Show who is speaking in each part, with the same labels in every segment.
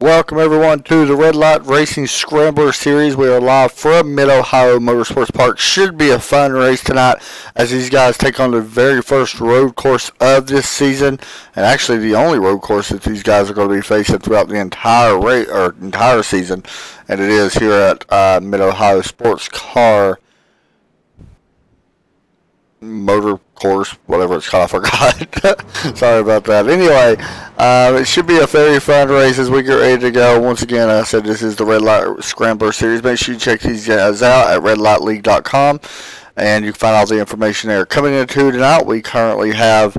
Speaker 1: Welcome everyone to the Red Light Racing Scrambler Series. We are live from Mid-Ohio Motorsports Park. Should be a fun race tonight as these guys take on the very first road course of this season, and actually the only road course that these guys are going to be facing throughout the entire season, and it is here at Mid-Ohio Sports Car Motor Course, whatever it's called, I forgot. Sorry about that. Anyway, it should be a very fun race as we get ready to go. Once again, I said this is the Red Light Scrambler Series. Make sure you check these guys out at redlightleague.com, and you can find all the information there. Coming into tonight, we currently have,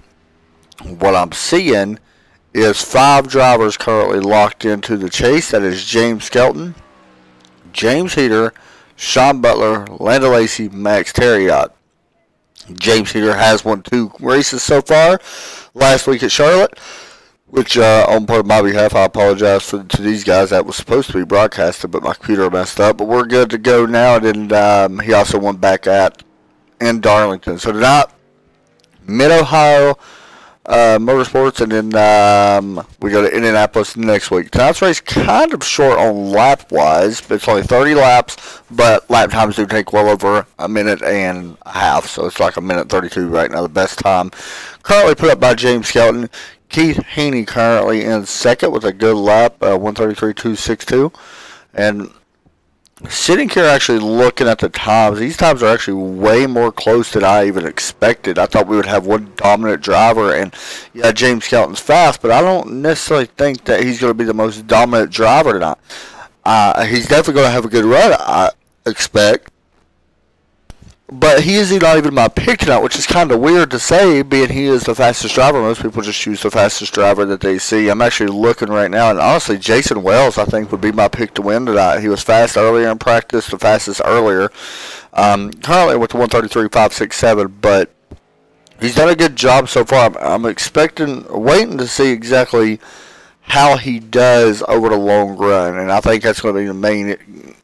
Speaker 1: what I'm seeing is 5 drivers currently locked into the chase. That is James Skelton, James Heater, Sean Butler, Lando Lacey, Max Terriot. James Heater has won 2 races so far last week at Charlotte, which on part of my behalf, I apologize to these guys. That was supposed to be broadcasted, but my computer messed up. But we're good to go now, and he also won back in Darlington. So tonight, Mid-Ohio Motorsports, and then we go to Indianapolis next week. Tonight's race kind of short on lap-wise, but it's only 30 laps, but lap times do take well over a minute and a half, so it's like a minute 32 right now, the best time. Currently put up by James Skelton. Keith Haney currently in second with a good lap, 133.262, and sitting here actually looking at the times, these times are actually way more close than I even expected. I thought we would have one dominant driver, and yeah, James Skelton's fast, but I don't necessarily think that he's going to be the most dominant driver tonight. He's definitely going to have a good run, I expect, but he is not even my pick tonight, which is kind of weird to say, being he is the fastest driver. Most people just choose the fastest driver that they see. I'm actually looking right now, and honestly, Jason Wells, I think, would be my pick to win tonight. He was fast earlier in practice, the fastest earlier. Currently with the 133.567, but he's done a good job so far. I'm waiting to see exactly how he does over the long run, and I think that's going to be the main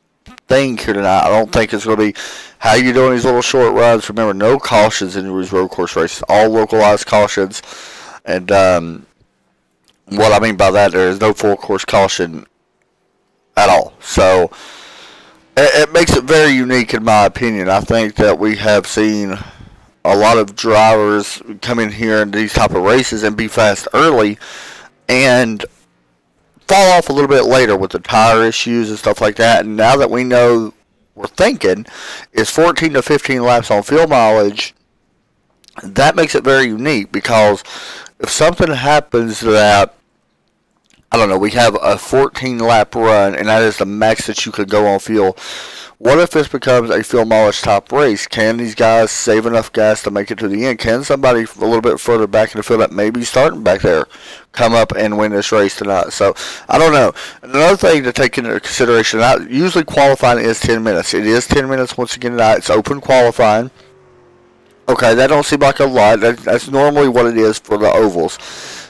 Speaker 1: thing here tonight. I don't think it's going to be how you doing these little short runs. Remember, no cautions in these road course races, all localized cautions, and what I mean by that, there is no full course caution at all. So it makes it very unique in my opinion. I think that we have seen a lot of drivers come in here in these type of races and be fast early and fall off a little bit later with the tire issues and stuff like that. And now that we know, we're thinking is 14 to 15 laps on fuel mileage, that makes it very unique, because if something happens that, I don't know, we have a 14 lap run and that is the max that you could go on fuel. What if this becomes a fuel mileage top race? Can these guys save enough gas to make it to the end? Can somebody a little bit further back in the field that may be starting back there come up and win this race tonight? So, I don't know. Another thing to take into consideration, usually qualifying is 10 minutes. It is 10 minutes once again tonight. It's open qualifying. Okay, that don't seem like a lot. That's normally what it is for the ovals.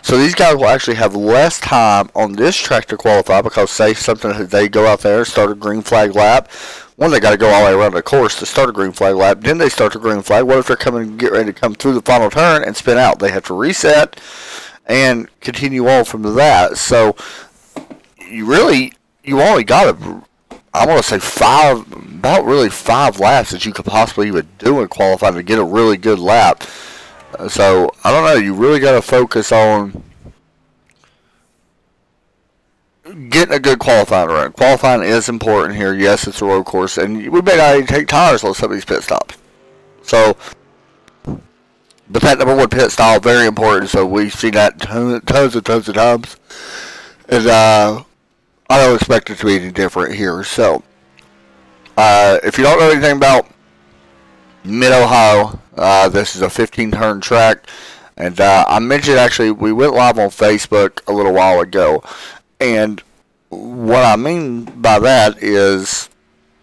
Speaker 1: So these guys will actually have less time on this track to qualify, because say something, they go out there and start a green flag lap. One, they got to go all the way around the course to start a green flag lap. Then they start the green flag. What if they're get ready to come through the final turn and spin out? They have to reset and continue on from that. So you only got to, I want to say 5 laps that you could possibly even do in qualifying to get a really good lap. So I don't know. You really got to focus on getting a good qualifying run. Qualifying is important here. Yes, it's a road course, and we may not even take tires on some of these pit stops. So, but that number 1 pit stop, very important. So we've seen that tons of times, and I don't expect it to be any different here. So, if you don't know anything about Mid-Ohio, this is a 15-turn track, and I mentioned, actually, we went live on Facebook a little while ago. And what I mean by that is,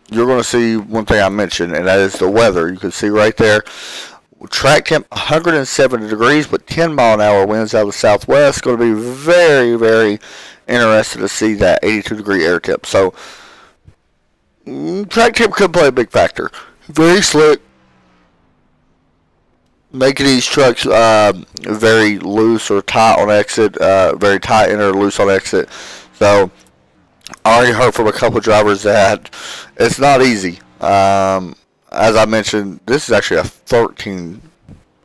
Speaker 1: you're going to see one thing I mentioned, and that is the weather. You can see right there, track temp 170 degrees, but 10-mile-an-hour winds out of the southwest. Going to be very, very interested to see that 82-degree air temp. So, track temp could play a big factor. Very slick, making these trucks very loose or tight on exit, very tight inner, loose on exit. So I already heard from a couple drivers that it's not easy. As I mentioned, this is actually a 13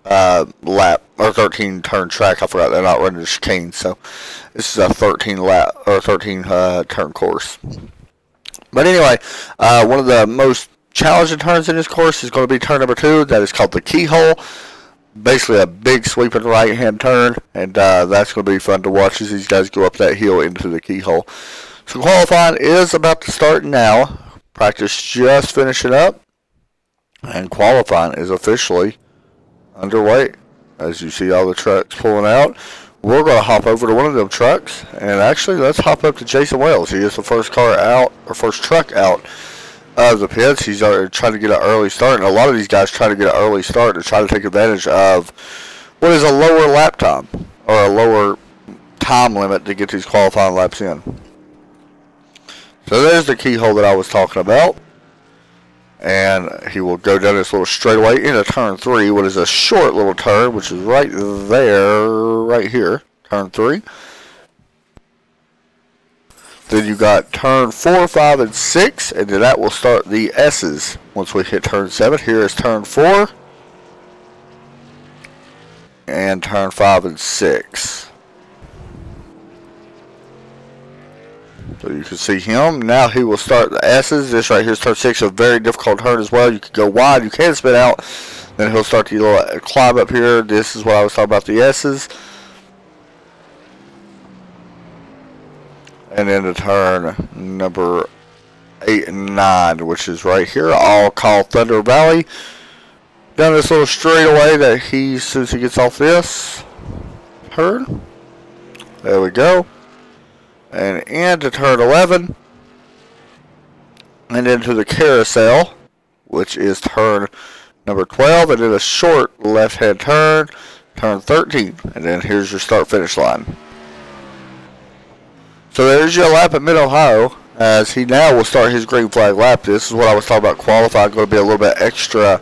Speaker 1: lap or 13 turn track. I forgot they're not running the chicane, so this is a 13 lap or 13 turn course. But anyway, one of the most challenging turns in this course is going to be turn number 2. That is called the keyhole. Basically a big sweeping right hand turn, and that's going to be fun to watch as these guys go up that hill into the keyhole. So qualifying is about to start now. Practice just finishing up, and qualifying is officially underway. As you see all the trucks pulling out, we're going to hop over to one of them trucks, and actually let's hop up to Jason Wells. He is the first car out, or first truck out of the pits. He's trying to get an early start, and a lot of these guys try to get an early start to try to take advantage of what is a lower lap time, or a lower time limit to get these qualifying laps in. So there's the keyhole that I was talking about, and he will go down this little straightaway into turn 3, what is a short little turn, which is right there, right here, turn 3. Then you got turn 4, 5, and 6, and then that will start the S's once we hit turn 7. Here is turn 4, and turn 5 and 6. So you can see him. Now he will start the S's. This right here is turn 6, a very difficult turn as well. You can go wide, you can spin out, then he'll start the little climb up here. This is what I was talking about, the S's. And then the turn number 8 and 9, which is right here, all called Thunder Valley. Down this little straightaway that he, as soon as he gets off this turn, there we go. And into turn 11. And into the carousel, which is turn number 12. And then a short left-hand turn, turn 13. And then here's your start-finish line. So there's your lap at Mid-Ohio, as he now will start his green flag lap. This is what I was talking about, qualifying, going to be a little bit extra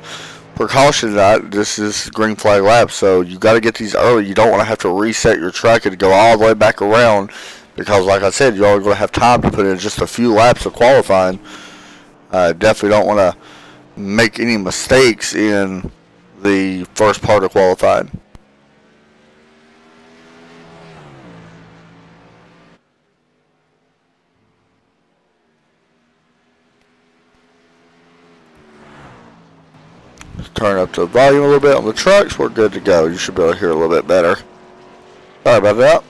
Speaker 1: precaution tonight. This is green flag lap, so you got to get these early. You don't want to have to reset your track and go all the way back around, because like I said, you're only going to have time to put in just a few laps of qualifying. Definitely don't want to make any mistakes in the first part of qualifying. Turn up the volume a little bit on the trucks. We're good to go. You should be able to hear a little bit better. Sorry about that.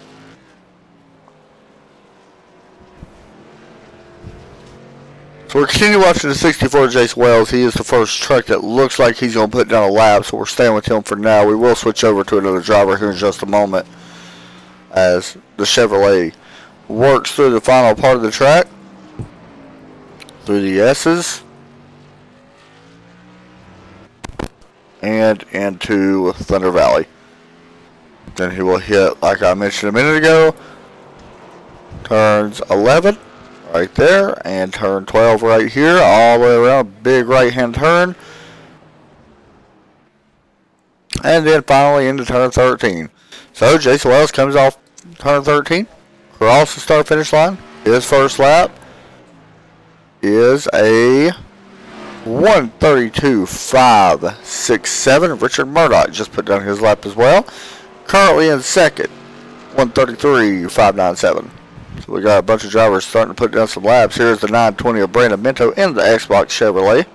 Speaker 1: So we're continuing watching the 64 Jason Wells. He is the first truck that looks like he's going to put down a lap, so we're staying with him for now. We will switch over to another driver here in just a moment as the Chevrolet works through the final part of the track, through the S's, and into Thunder Valley. Then he will hit, like I mentioned a minute ago, turns 11 right there, and turn 12 right here, all the way around, big right hand turn, and then finally into turn 13. So Jason Wells comes off turn 13, across the start finish line. His first lap is a 132.567. Richard Murdoch just put down his lap as well. Currently in second, 133.597. So we got a bunch of drivers starting to put down some laps. Here's the 920 of Brandon Minto in the Xbox Chevrolet,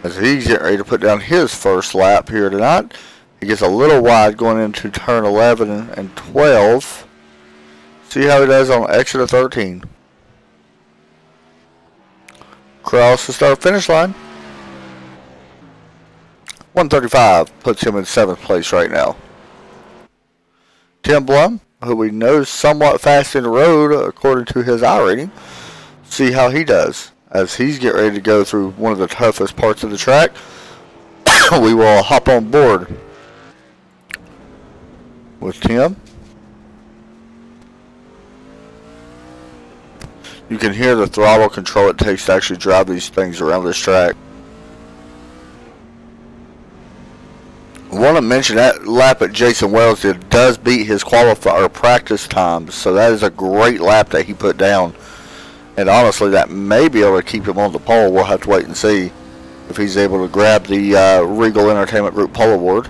Speaker 1: as he's getting ready to put down his first lap here tonight. He gets a little wide going into turn 11 and 12. See how he does on exit of 13. Cross the start finish line. 135 puts him in 7th place right now. Tim Blum, who we know is somewhat fast in the road according to his iRating. See how he does as he's getting ready to go through one of the toughest parts of the track. We will hop on board with Tim. You can hear the throttle control it takes to actually drive these things around this track. want to mention that lap that Jason Wells did does beat his qualifier practice times, so that is a great lap that he put down. And honestly, that may be able to keep him on the pole. We'll have to wait and see if he's able to grab the Regal Entertainment Group pole award.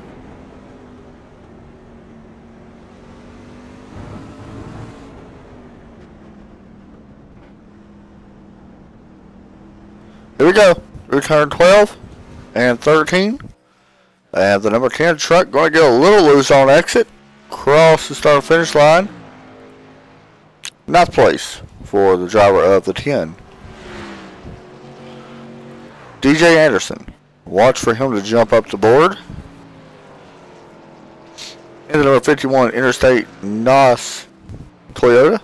Speaker 1: Here we go. Through turn 12 and 13. And the number 10 truck going to get a little loose on exit. Cross the start finish line. Ninth place for the driver of the 10. DJ Anderson. Watch for him to jump up the board. And the number 51 Interstate NOS Toyota.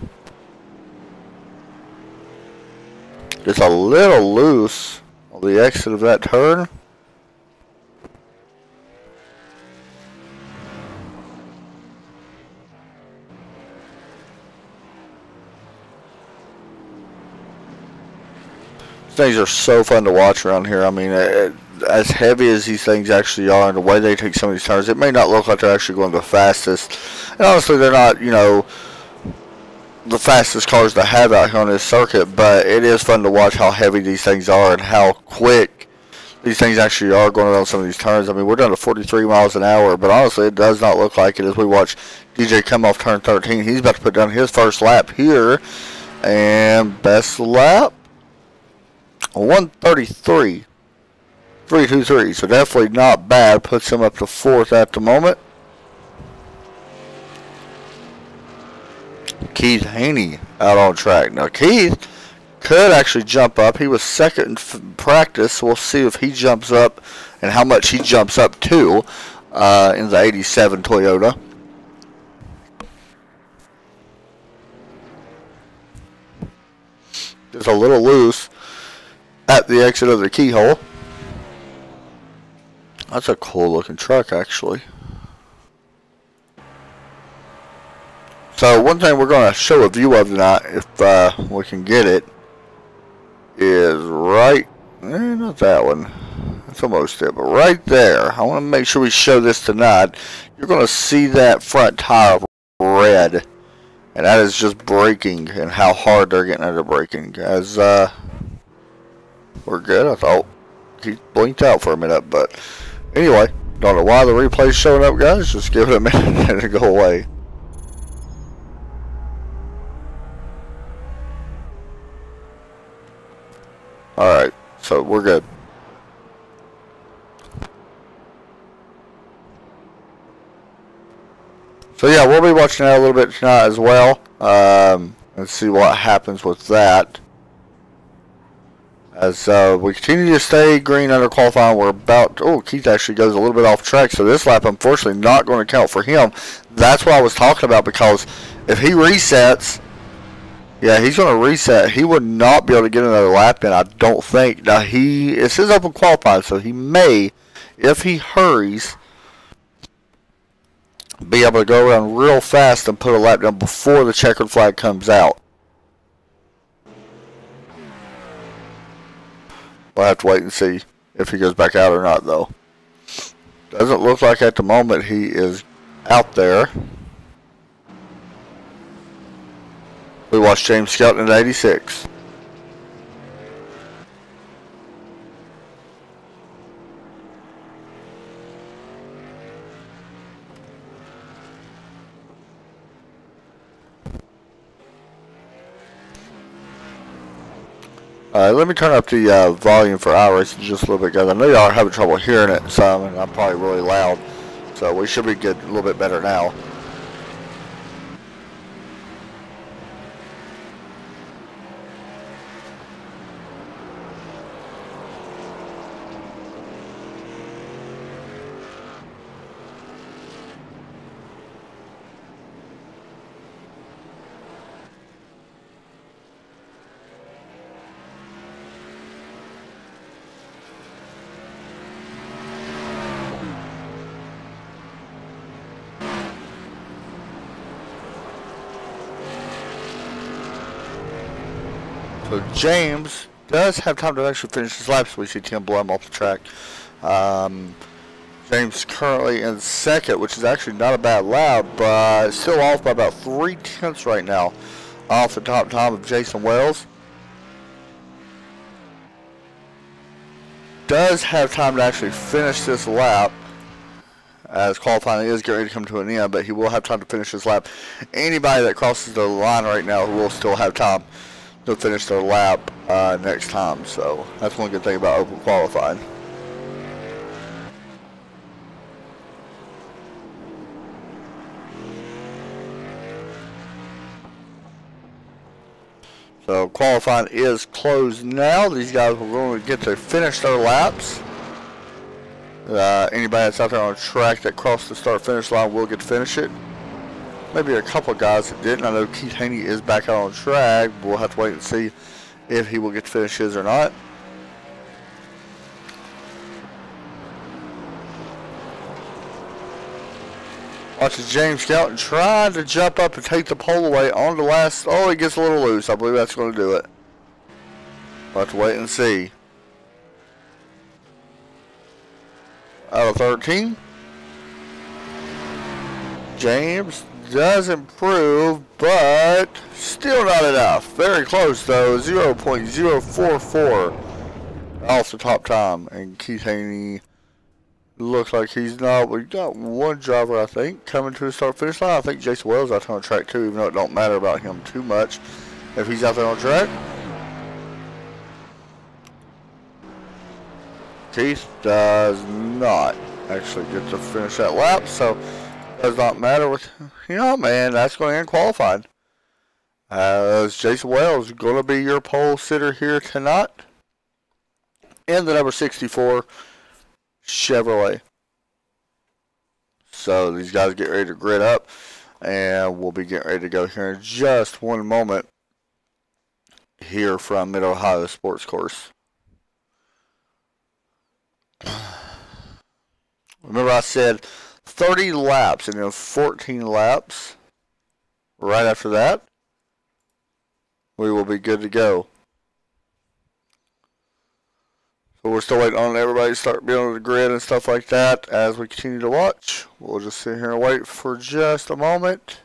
Speaker 1: Just a little loose on the exit of that turn. Things are so fun to watch around here. I mean, as heavy as these things actually are and the way they take some of these turns, it may not look like they're actually going the fastest. And honestly, they're not, you know, the fastest cars to have out here on this circuit, but it is fun to watch how heavy these things are and how quick these things actually are going around some of these turns. I mean, we're down to 43 miles an hour, but honestly, it does not look like it as we watch DJ come off turn 13. He's about to put down his first lap here, and best lap, 1:33.323, so definitely not bad. Puts him up to 4th at the moment. Keith Haney out on track. Now Keith could actually jump up. He was second in practice, so we'll see if he jumps up and how much he jumps up to in the 87 Toyota. Just a little loose at the exit of the keyhole. That's a cool looking truck, actually. So one thing we're going to show a view of tonight, if we can get it, is right, not that one, that's almost it, but right there. I want to make sure we show this tonight. You're going to see that front tire red, and that is just braking and how hard they're getting under braking. As we're good. I thought he blinked out for a minute, but anyway, don't know why the replay's showing up, guys. Just give it a minute and it'll go away. Alright, so we're good. So yeah, we'll be watching that a little bit tonight as well, and see what happens with that. As we continue to stay green under qualifying, we're about, oh, Keith actually goes a little bit off track, so this lap unfortunately not going to count for him. That's what I was talking about, because if he resets, yeah, he's going to reset. He would not be able to get another lap in, I don't think. Now, it's his open qualifying, so he may, if he hurries, be able to go around real fast and put a lap down before the checkered flag comes out. We'll have to wait and see if he goes back out or not, though. Doesn't look like at the moment he is out there. We watched James Skelton at 86. Let me turn up the volume for iRacing just a little bit, guys. I know y'all are having trouble hearing it some, and I'm probably really loud. So we should be good, a little bit better now. So James does have time to actually finish his lap, so we see Tim blow him off the track. James currently in second, which is actually not a bad lap, but still off by about 3/10 right now off the top time of Jason Wells. Does have time to actually finish this lap, as qualifying is getting ready to come to an end, but he will have time to finish this lap. Anybody that crosses the line right now will still have time to finish their lap next time, so that's one good thing about open qualifying. So qualifying is closed now. These guys will going to get to finish their laps. Anybody that's out there on track that crossed the start-finish line will get to finish it. Maybe a couple guys that didn't. I know Keith Haney is back out on track. We'll have to wait and see if he will get to finish his or not. Watches James Skelton trying to jump up and take the pole away on the last. Oh, he gets a little loose. I believe that's going to do it. We'll have to wait and see. Out of 13. James does improve, but still not enough. Very close though. 0.044 off the top time. And Keith Haney looks like he's not. We've got one driver, I think, coming to the start-finish line. I think Jason Wells out there on track too, even though it don't matter about him too much if he's out there on track. Keith does not actually get to finish that lap, so it does not matter with, you know, man, that's going to end qualifying. As Jason Wells going to be your pole sitter here tonight in the number 64 Chevrolet. So these guys get ready to grid up, and we'll be getting ready to go here in just one moment here from Mid-Ohio Sports Course. Remember I said 30 laps and then 14 laps. Right after that, we will be good to go. So we're still waiting on everybody to start being on the grid and stuff like that as we continue to watch. We'll just sit here and wait for just a moment.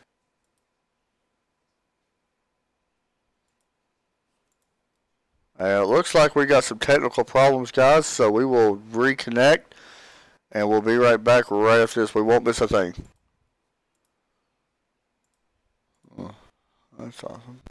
Speaker 1: And it looks like we got some technical problems, guys, so we will reconnect and we'll be right back right after this. We won't miss a thing. Oh, that's awesome.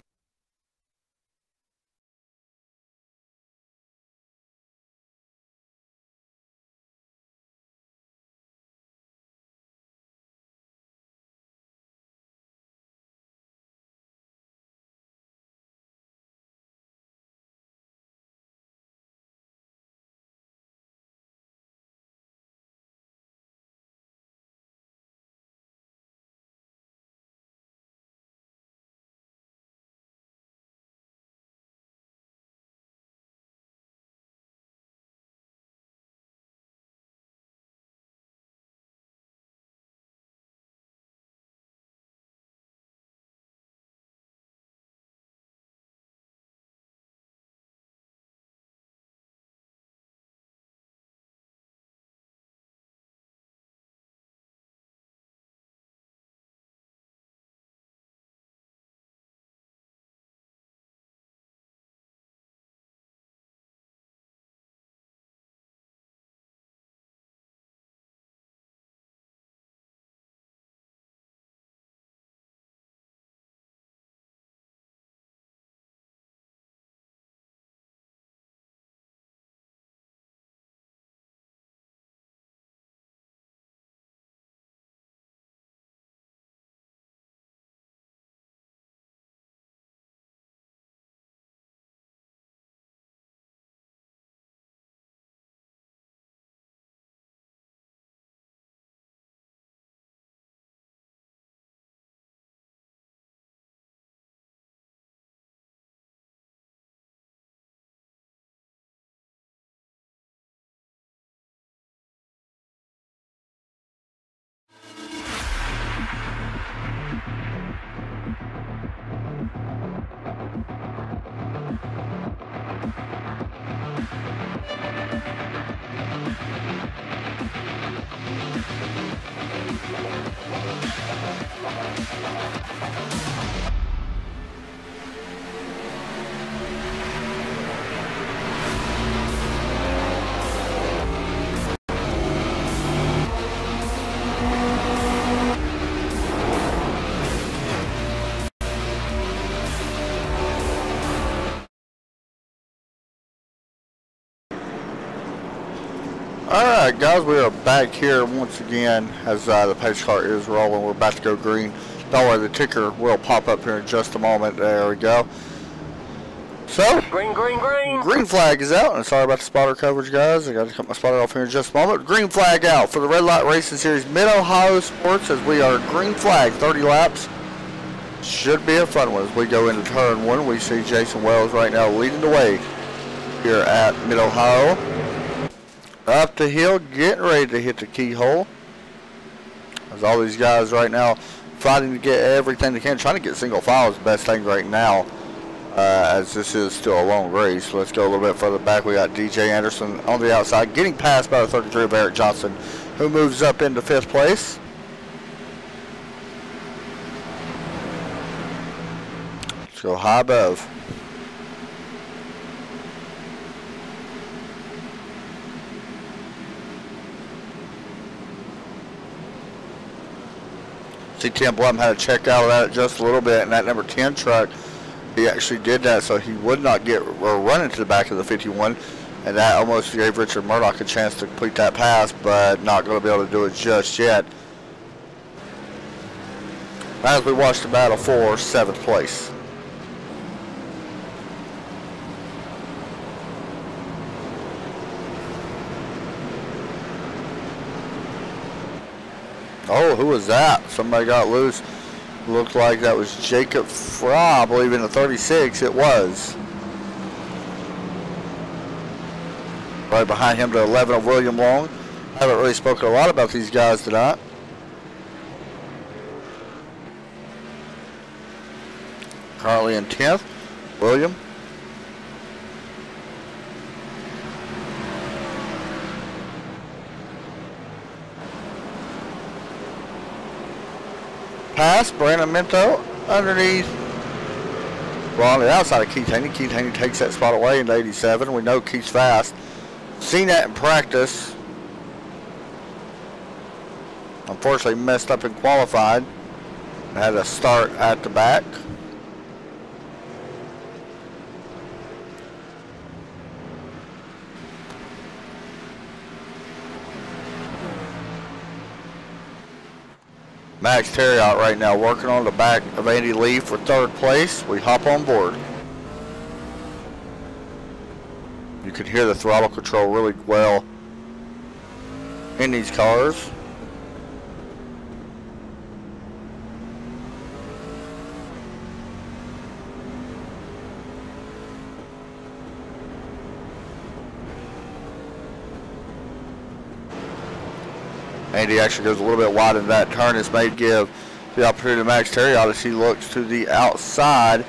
Speaker 1: Alright guys, we are back here once again as the pace car is rolling. We're about to go green. Don't worry, the ticker will pop up here in just a moment. There we go. So, green flag is out. And sorry about the spotter coverage, guys. I got to cut my spotter off here in just a moment. Green flag out for the Red Light Racing Series Mid-Ohio Sports as we are green flag, 30 laps. Should be a fun one as we go into turn one. We see Jason Wells right now leading the way here at Mid-Ohio. Up the hill, getting ready to hit the keyhole. As all these guys right now fighting to get everything they can, trying to get single file is the best thing right now, as this is still a long race. Let's go a little bit further back. We got DJ Anderson on the outside, getting passed by the 33 of Eric Johnson, who moves up into 5th place. Let's go high above. See, Tim Blum had to check out of that just a little bit, and that number 10 truck, he actually did that so he would not get or run into the back of the 51, and that almost gave Richard Murdoch a chance to complete that pass, but not going to be able to do it just yet. As we watch the battle for 7th place. Oh, who was that? Somebody got loose. Looked like that was Jacob Fry, I believe, in the 36. It was. Right behind him to 11 of William Long. I haven't really spoken a lot about these guys tonight. Currently in 10th, William. Pass, Brandon Minto underneath. Well, on the outside of Keith Haney. Keith Haney takes that spot away into 87. We know Keith's fast. Seen that in practice. Unfortunately messed up in qualified. Had a start at the back. Max Terriot right now working on the back of Andy Lee for 3rd place. We hop on board. You can hear the throttle control really well in these cars. Andy actually goes a little bit wide in that turn. This may give the opportunity to Max Terriot as he looks to the outside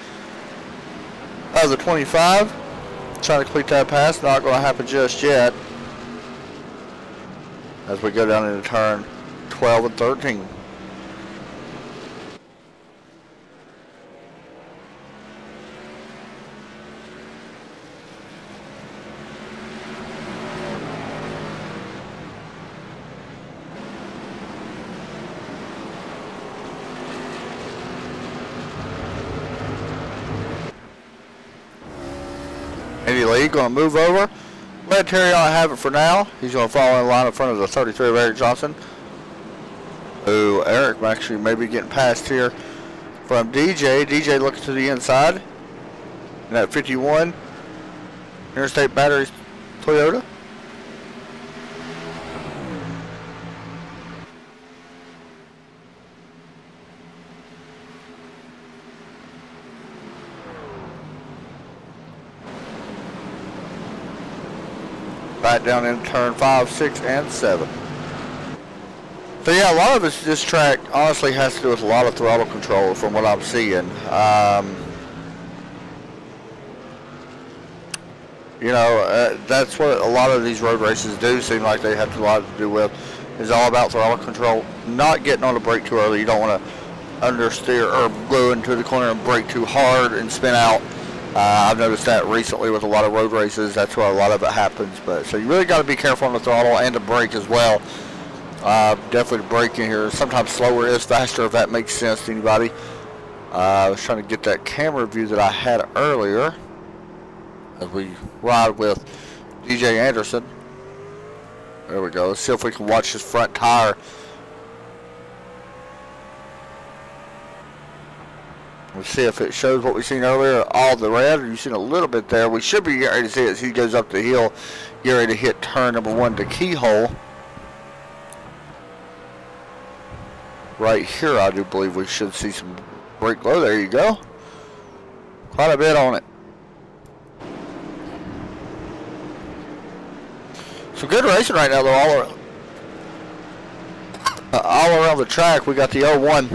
Speaker 1: of the 25. Trying to complete that pass. Not going to happen just yet. As we go down into turn 12 and 13. Andy Lee going to move over. Let Terriot have it for now. He's going to fall in line in front of the 33 of Eric Johnson. Who Eric actually may be getting past here from DJ. DJ looking to the inside. And at 51, Interstate Batteries Toyota. Right down in turn 5, 6, and 7. So yeah, a lot of this track honestly has to do with a lot of throttle control from what I'm seeing. You know, that's what a lot of these road races do seem like they have a lot to do with. Is all about throttle control, not getting on the brake too early. You don't want to understeer or go into the corner and brake too hard and spin out. I've noticed that recently with a lot of road races. That's where a lot of it happens. But so you really got to be careful on the throttle and the brake as well. Definitely the brake in here. Sometimes slower is faster, if that makes sense to anybody. I was trying to get that camera view that I had earlier as we ride with DJ Anderson. There we go. Let's see if we can watch his front tire. Let's see if it shows what we've seen earlier. All the red. You've seen a little bit there. We should be ready to see it as he goes up the hill. Get ready to hit turn number 1 to keyhole. Right here, I do believe we should see some brake glow. There you go. Quite a bit on it. Some good racing right now, though. All around the track, we got the 01.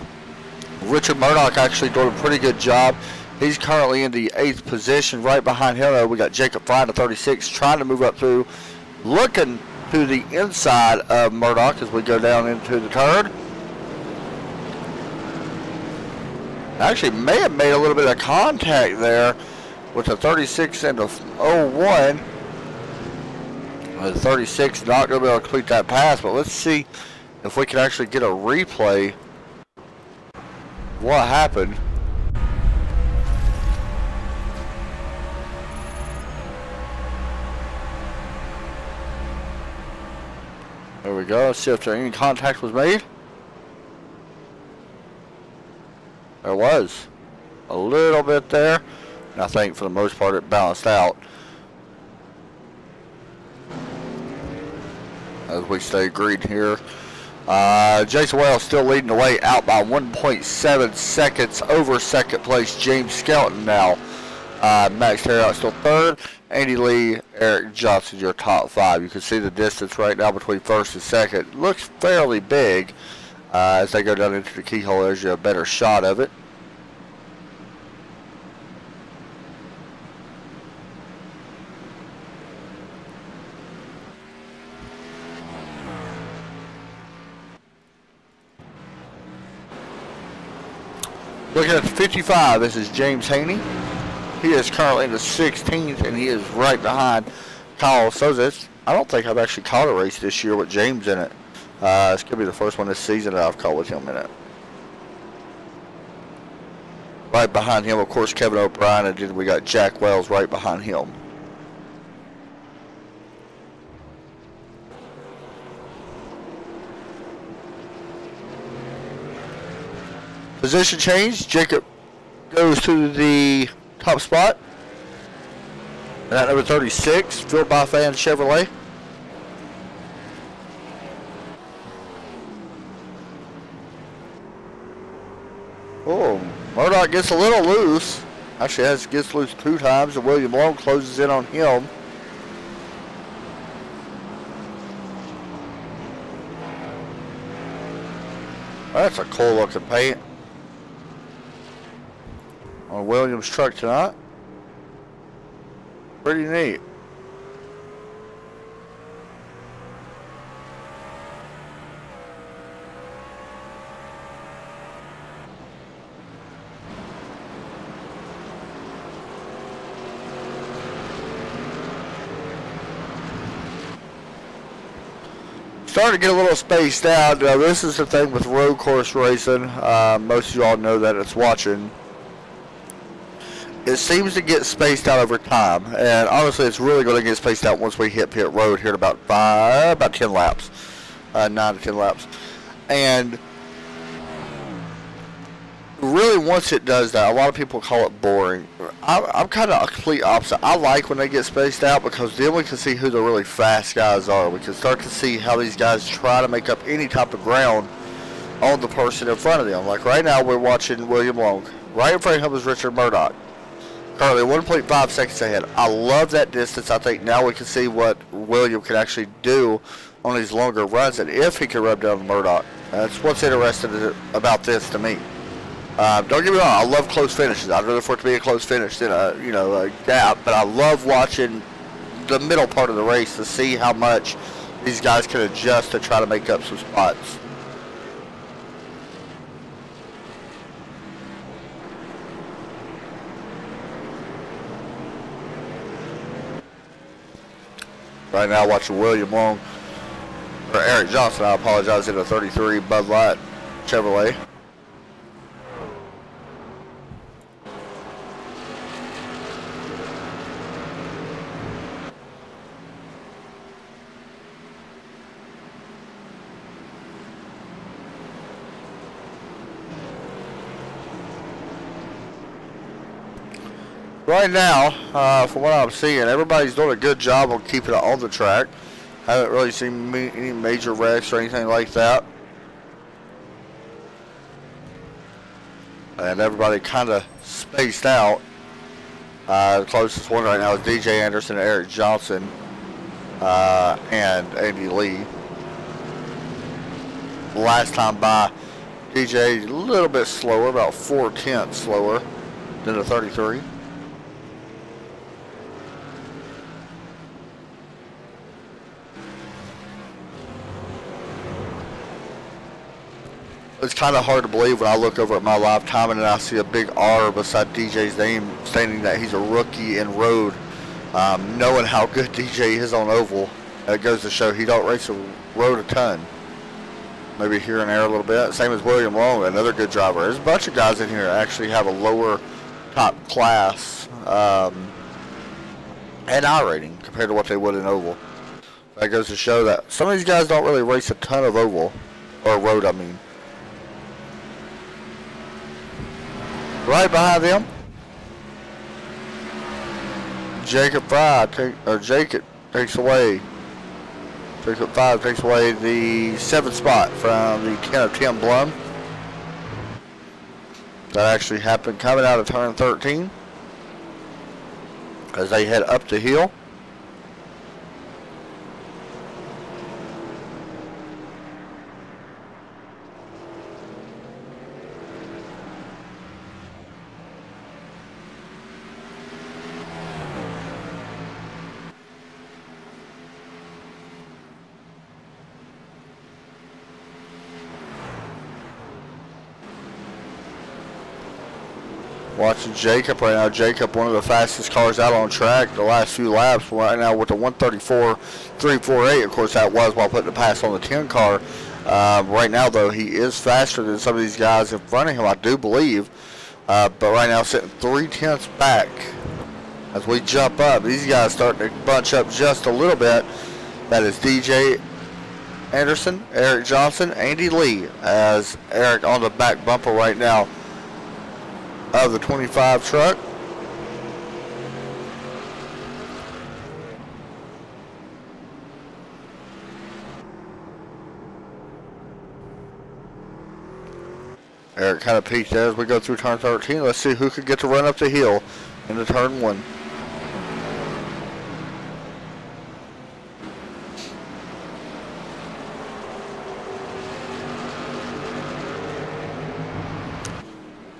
Speaker 1: Richard Murdoch actually doing a pretty good job. He's currently in the 8th position. Right behind him, we got Jacob Fry, the 36, trying to move up through, looking to the inside of Murdoch as we go down into the turn. Actually, may have made a little bit of contact there with the 36 and the 01. The 36 not going to be able to complete that pass, but let's see if we can actually get a replay. What happened? There we go. Let's see if any contact was made. There was a little bit there, and I think for the most part it balanced out as we stay green here. Jason Wells still leading the way out by 1.7 seconds over second place James Skelton now. Max Terry still third. Andy Lee, Eric Johnson, your top 5. You can see the distance right now between first and second. Looks fairly big. As they go down into the keyhole, there's a better shot of it. Looking at 55, this is James Haney. He is currently in the 16th, and he is right behind Kyle Souza. I don't think I've actually caught a race this year with James in it. It's going to be the first one this season that I've caught with him in it. Right behind him, of course, Kevin O'Brien, and then we got Jack Wells right behind him. Position change. Jacob goes to the top spot. And at number 36, Phil Fan Chevrolet. Oh, Murdoch gets a little loose. Actually gets loose 2 times, and William Long closes in on him. That's a cool looking paint on Williams' truck tonight. Pretty neat. Starting to get a little spaced out. This is the thing with road course racing. Most of you all know that it's watching. It seems to get spaced out over time, and honestly, it's really going to get spaced out once we hit pit road here in about 10 laps, 9 to 10 laps, and really once it does that, a lot of people call it boring. I'm kind of a complete opposite. I like when they get spaced out because then we can see who the really fast guys are. We can start to see how these guys try to make up any type of ground on the person in front of them. Like right now, we're watching William Long. Right in front of him is Richard Murdoch. Currently 1.5 seconds ahead. I love that distance. I think now we can see what William can actually do on these longer runs, and if he can rub down Murdoch. That's what's interesting about this to me. Don't get me wrong, I love close finishes. I'd rather for it to be a close finish than a gap, but I love watching the middle part of the race to see how much these guys can adjust to try to make up some spots. Right now, watching William Long, or Eric Johnson, I apologize, in a 33 Bud Light Chevrolet. right now, from what I'm seeing, everybody's doing a good job on keeping it on the track. Haven't really seen any major wrecks or anything like that. And everybody kind of spaced out. The closest one right now is DJ Anderson, Eric Johnson, and Andy Lee. Last time by, DJ a little bit slower, about 4/10 slower than the 33. It's kind of hard to believe when I look over at my live timing and I see a big R beside DJ's name stating that he's a rookie in road. Knowing how good DJ is on oval, it goes to show he don't race the road a ton. Maybe here and there a little bit. Same as William Long, another good driver. There's a bunch of guys in here that actually have a lower top class and I rating compared to what they would in oval. That goes to show that some of these guys don't really race a ton of oval, or road I mean. Right behind them, Jacob 5 takes away. Jacob 5 takes away the 7th spot from the 10 of Tim Blum. That actually happened coming out of turn 13 as they head up the hill. Watching Jacob right now. Jacob, one of the fastest cars out on track the last few laps right now with the 134.348. Of course, that was while putting the pass on the 10 car. Right now, though, he is faster than some of these guys in front of him, I do believe. But right now, sitting 3/10 back as we jump up. These guys starting to bunch up just a little bit. That is DJ Anderson, Eric Johnson, Andy Lee, as Eric on the back bumper right now of the 25 truck. Eric kind of peeked there as we go through turn 13. Let's see who could get to run up the hill into turn 1.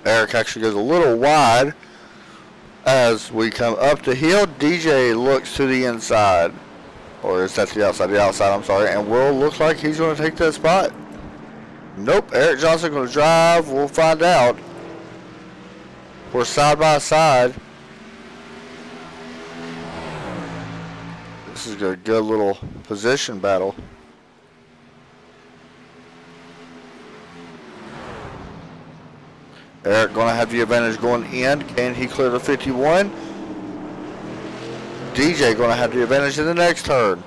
Speaker 1: Eric actually goes a little wide as we come up the hill. DJ looks to the inside, or is that the outside? The outside, I'm sorry. And Will looks like he's going to take that spot. Nope, Eric Johnson going to drive. We'll find out. We're side by side. This is a good little position battle. Eric going to have the advantage going in. Can he clear the 51? DJ going to have the advantage in the next turn.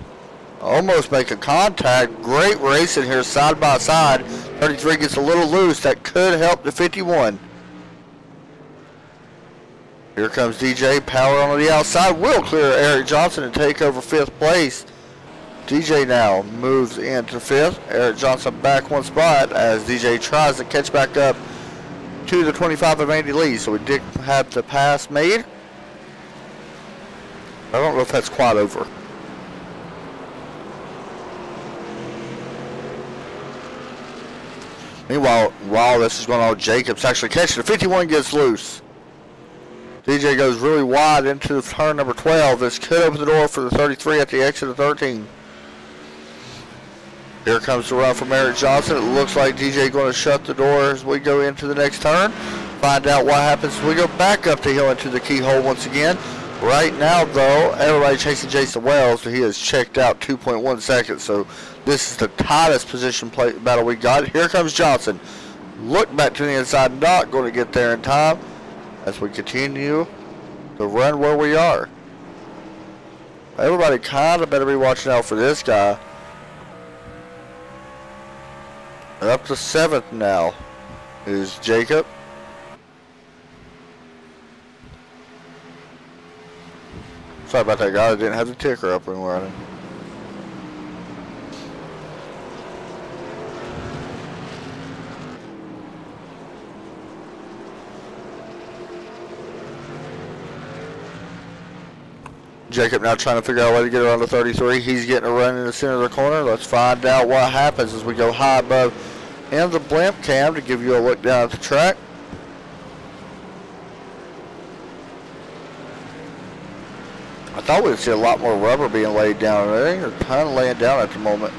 Speaker 1: Almost making contact. Great racing here side by side. 33 gets a little loose. That could help the 51. Here comes DJ. Power on the outside. Will clear Eric Johnson and take over 5th place. DJ now moves into 5th. Eric Johnson back 1 spot as DJ tries to catch back up to the 25 of Andy Lee. So we did have the pass made. I don't know if that's quite over. Meanwhile, while this is going on, Jacobs actually catching the 51, gets loose. DJ goes really wide into turn number 12. This could open the door for the 33 at the exit of 13. Here comes the run from Eric Johnson. It looks like DJ going to shut the door as we go into the next turn. Find out what happens. We go back up the hill into the keyhole once again. Right now, though, everybody chasing Jason Wells. He has checked out 2.1 seconds. So this is the tightest position battle we got. Here comes Johnson. Look back to the inside. Not going to get there in time as we continue to run where we are. Everybody kind of better be watching out for this guy. Up to 7th now is Jacob. Sorry about that, guy. I didn't have the ticker up when we were running. Jacob now trying to figure out a way to get around the 33. He's getting a run in the center of the corner. Let's find out what happens as we go high above and the blimp cam to give you a look down at the track. I thought we'd see a lot more rubber being laid down. There ain't a ton laying down at the moment.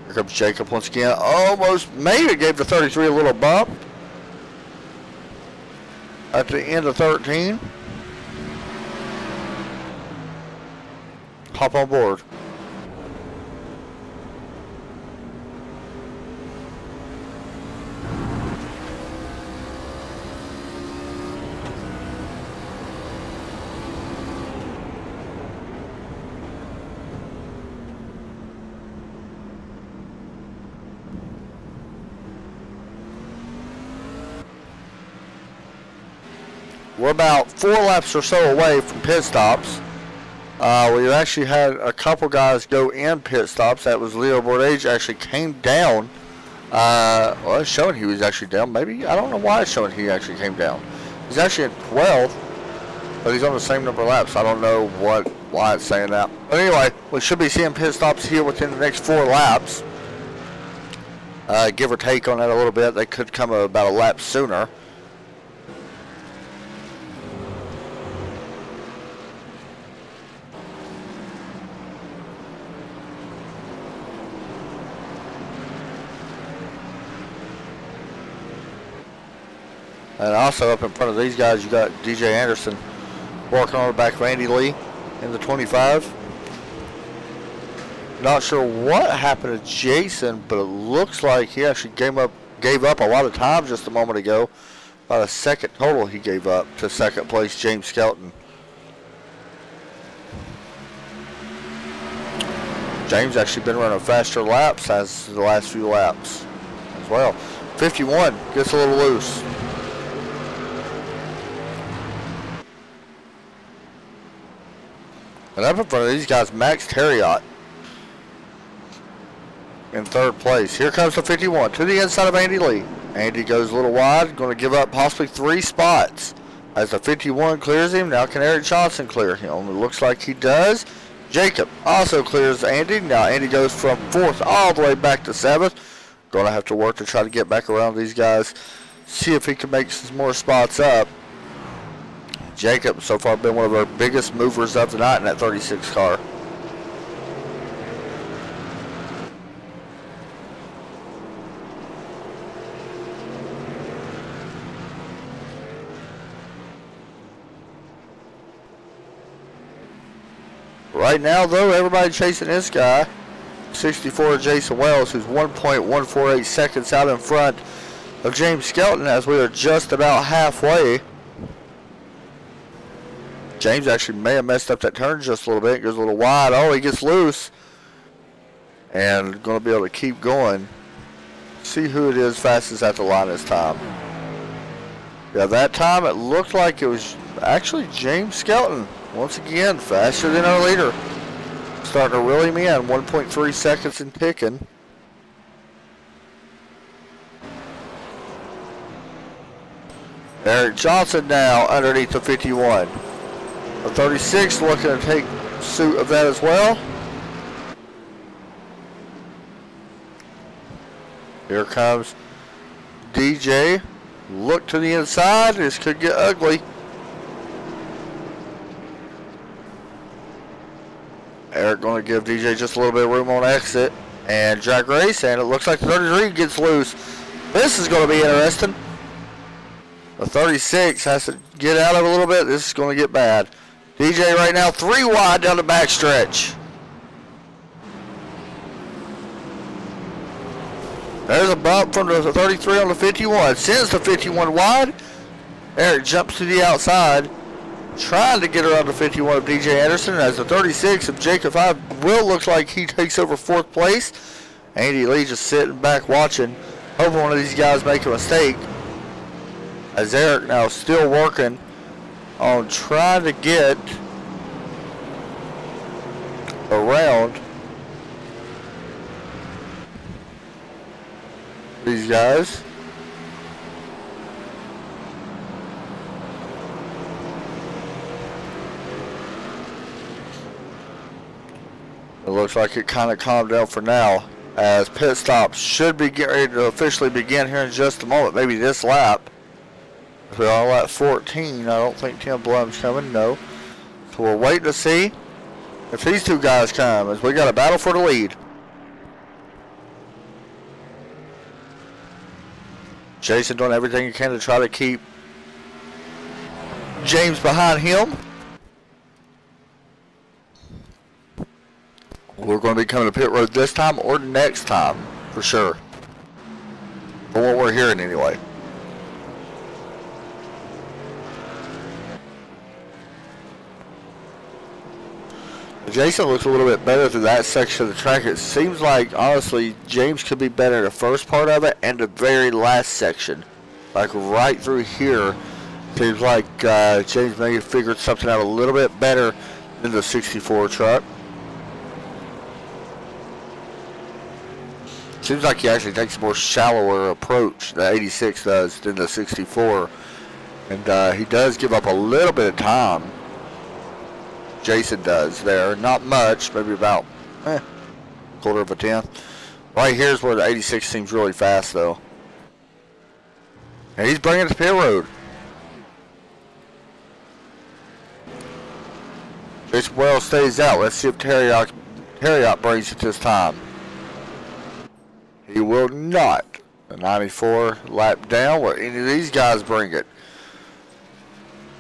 Speaker 1: Here comes Jacob once again. Almost maybe gave the 33 a little bump at the end of 13. Hop on board. We're about 4 laps or so away from pit stops. We've actually had a couple guys go in pit stops. That was Leo Bourdage actually came down. Well, it's showing he was actually down. Maybe, I don't know why it's showing he actually came down. He's actually at 12th, but he's on the same number of laps. I don't know why it's saying that. But anyway, we should be seeing pit stops here within the next 4 laps. Give or take on that a little bit. They could come about a lap sooner. And also up in front of these guys, you got DJ Anderson working on the back of Andy Lee in the 25. Not sure what happened to Jason, but it looks like he actually gave up a lot of time just a moment ago. About a second total he gave up to second place James Skelton. James actually been running faster laps as the last few laps as well. 51 gets a little loose. And up in front of these guys, Max Terriot in 3rd place. Here comes the 51 to the inside of Andy Lee. Andy goes a little wide, going to give up possibly 3 spots. As the 51 clears him, now can Eric Johnson clear him? It looks like he does. Jacob also clears Andy. Now Andy goes from 4th all the way back to 7th. Going to have to work to try to get back around these guys. See if he can make some more spots up. Jacob so far been one of our biggest movers of the night in that 36 car. Right now though, everybody chasing this guy, 64 Jason Wells, who's 1.148 seconds out in front of James Skelton as we are just about halfway. James actually may have messed up that turn just a little bit. Goes a little wide. Oh, he gets loose. And going to be able to keep going. See who it is fastest at the line this time. Yeah, that time it looked like it was actually James Skelton. Once again, faster than our leader. Starting to reel him in. 1.3 seconds and ticking. Eric Johnson now underneath the 51. The 36 looking to take suit of that as well. Here comes DJ. Look to the inside. This could get ugly. Eric going to give DJ just a little bit of room on exit. And drag race. And it looks like the 33 gets loose. This is going to be interesting. The 36 has to get out of it a little bit. This is going to get bad. DJ right now 3 wide down the backstretch. There's a bump from the 33 on the 51. Sends the 51 wide. Eric jumps to the outside. trying to get around the 51 of DJ Anderson, as the 36 of Jacob 5 will look like he takes over 4th place. Andy Lee just sitting back watching, hoping one of these guys make a mistake. As Eric now still working on trying to get around these guys. It looks like it kind of calmed down for now, as pit stops should be getting ready to officially begin here in just a moment. Maybe this lap. If we're on lap 14, I don't think Tim Blum's coming, no. So we're waiting to see if these two guys come, as we got a battle for the lead. Jason doing everything he can to try to keep James behind him. We're going to be coming to pit road this time or next time, for sure. From what we're hearing anyway. Jason looks a little bit better through that section of the track. It seems like, honestly, James could be better in the first part of it and the very last section. Like right through here, seems like James may have figured something out a little bit better than the 64 truck. Seems like he actually takes a more shallower approach, the 86 does, than the 64. And he does give up a little bit of time. Jason does there. Not much, maybe about quarter of a tenth. Right here's where the 86 seems really fast, though. And he's bringing it to pit road. Jason Wells stays out. Let's see if Terriot brings it this time. He will not. The 94 lap down where any of these guys bring it.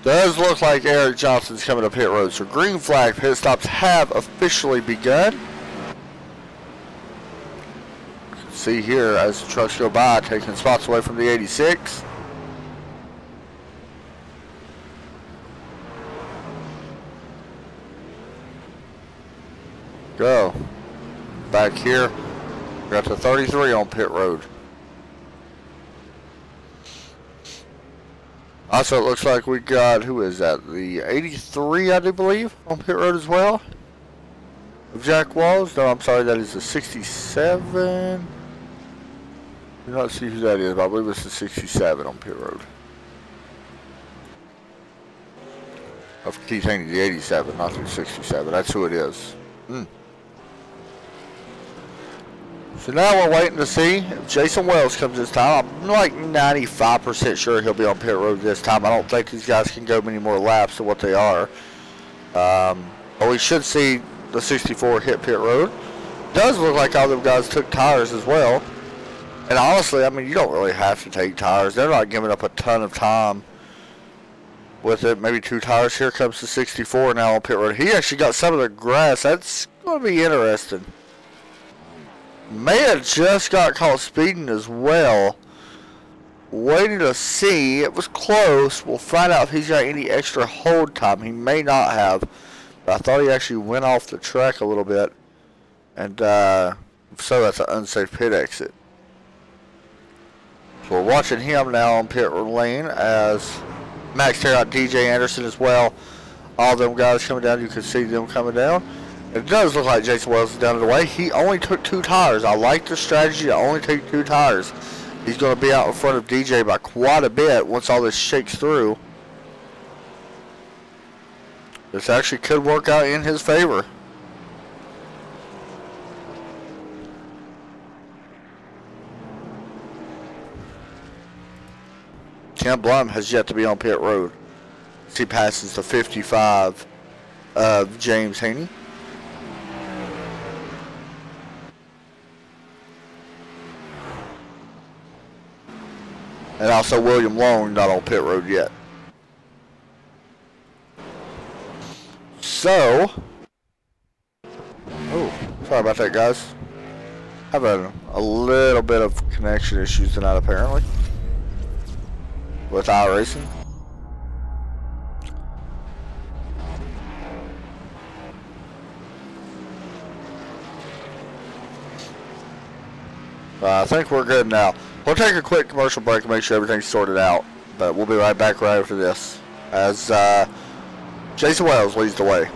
Speaker 1: Does look like Eric Johnson's coming to pit road. So green flag pit stops have officially begun. See here as the trucks go by, taking spots away from the 86. Go. Back here. Got the 33 on pit road. Also, it looks like we got, who is that? The 83, I do believe, on pit road as well. Of Jack Walls. No, I'm sorry, that is the 67. I do not see who that is, but I believe it's the 67 on pit road. Of Keith Haney, the 87, not the 67. That's who it is. So now we're waiting to see if Jason Wells comes this time. I'm like 95% sure he'll be on pit road this time. I don't think these guys can go many more laps than what they are. But we should see the 64 hit pit road. Does look like all them guys took tires as well. And honestly, I mean, you don't really have to take tires. They're not giving up a ton of time with it. Maybe 2 tires. Here comes the 64 now on pit road. He actually got some of the grass. That's going to be interesting. May have just got caught speeding as well. Waiting to see. It was close. We'll find out if he's got any extra hold time. He may not have. But I thought he actually went off the track a little bit. And so that's an unsafe pit exit. So we're watching him now on pit lane as Max Terriot, DJ Anderson as well. All them guys coming down. You can see them coming down. It does look like Jason Wells is down the way. He only took 2 tires. I like the strategy to only take 2 tires. He's going to be out in front of DJ by quite a bit once all this shakes through. This actually could work out in his favor. Tim Blum has yet to be on pit road. He passes the 55 of James Haney. And also William Long not on pit road yet. So, oh, sorry about that, guys. Having a little bit of connection issues tonight, apparently, with iRacing. I think we're good now. We'll take a quick commercial break and make sure everything's sorted out. But we'll be right back right after this as Jason Wells leads the way.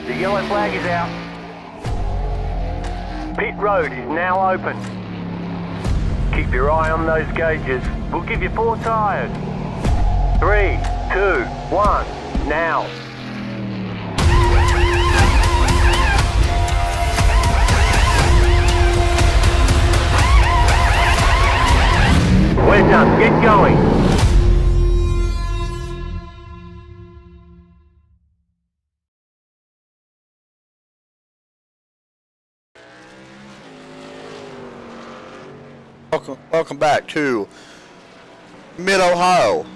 Speaker 2: The yellow flag is out. Pit road is now open. Keep your eye on those gauges. We'll give you 4 tyres. 3, 2, 1, now. We're done. Get going.
Speaker 1: Welcome back to Mid-Ohio.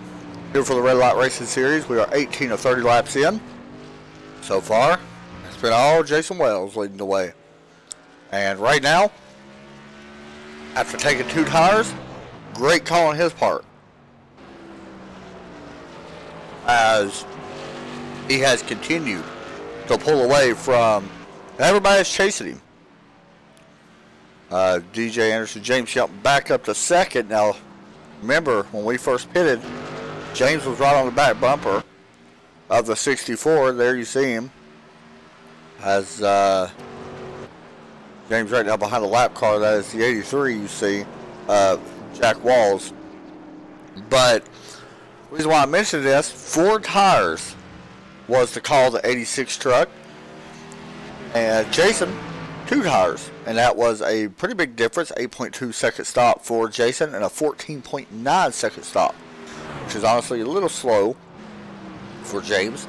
Speaker 1: Here for the Red Light Racing Series. We are 18 of 30 laps in. So far, it's been all Jason Wells leading the way. And right now, after taking 2 tires, great call on his part, as he has continued to pull away from everybody's chasing him. DJ Anderson, James jumped back up to second. Now, remember, when we first pitted, James was right on the back bumper of the 64. There you see him. As James right now behind the lap car. That is the 83 you see, Jack Walls. But the reason why I mentioned this, 4 tires was to call the 86 truck. And Jason, 2 tires, and that was a pretty big difference. 8.2 second stop for Jason and a 14.9 second stop, which is honestly a little slow for James.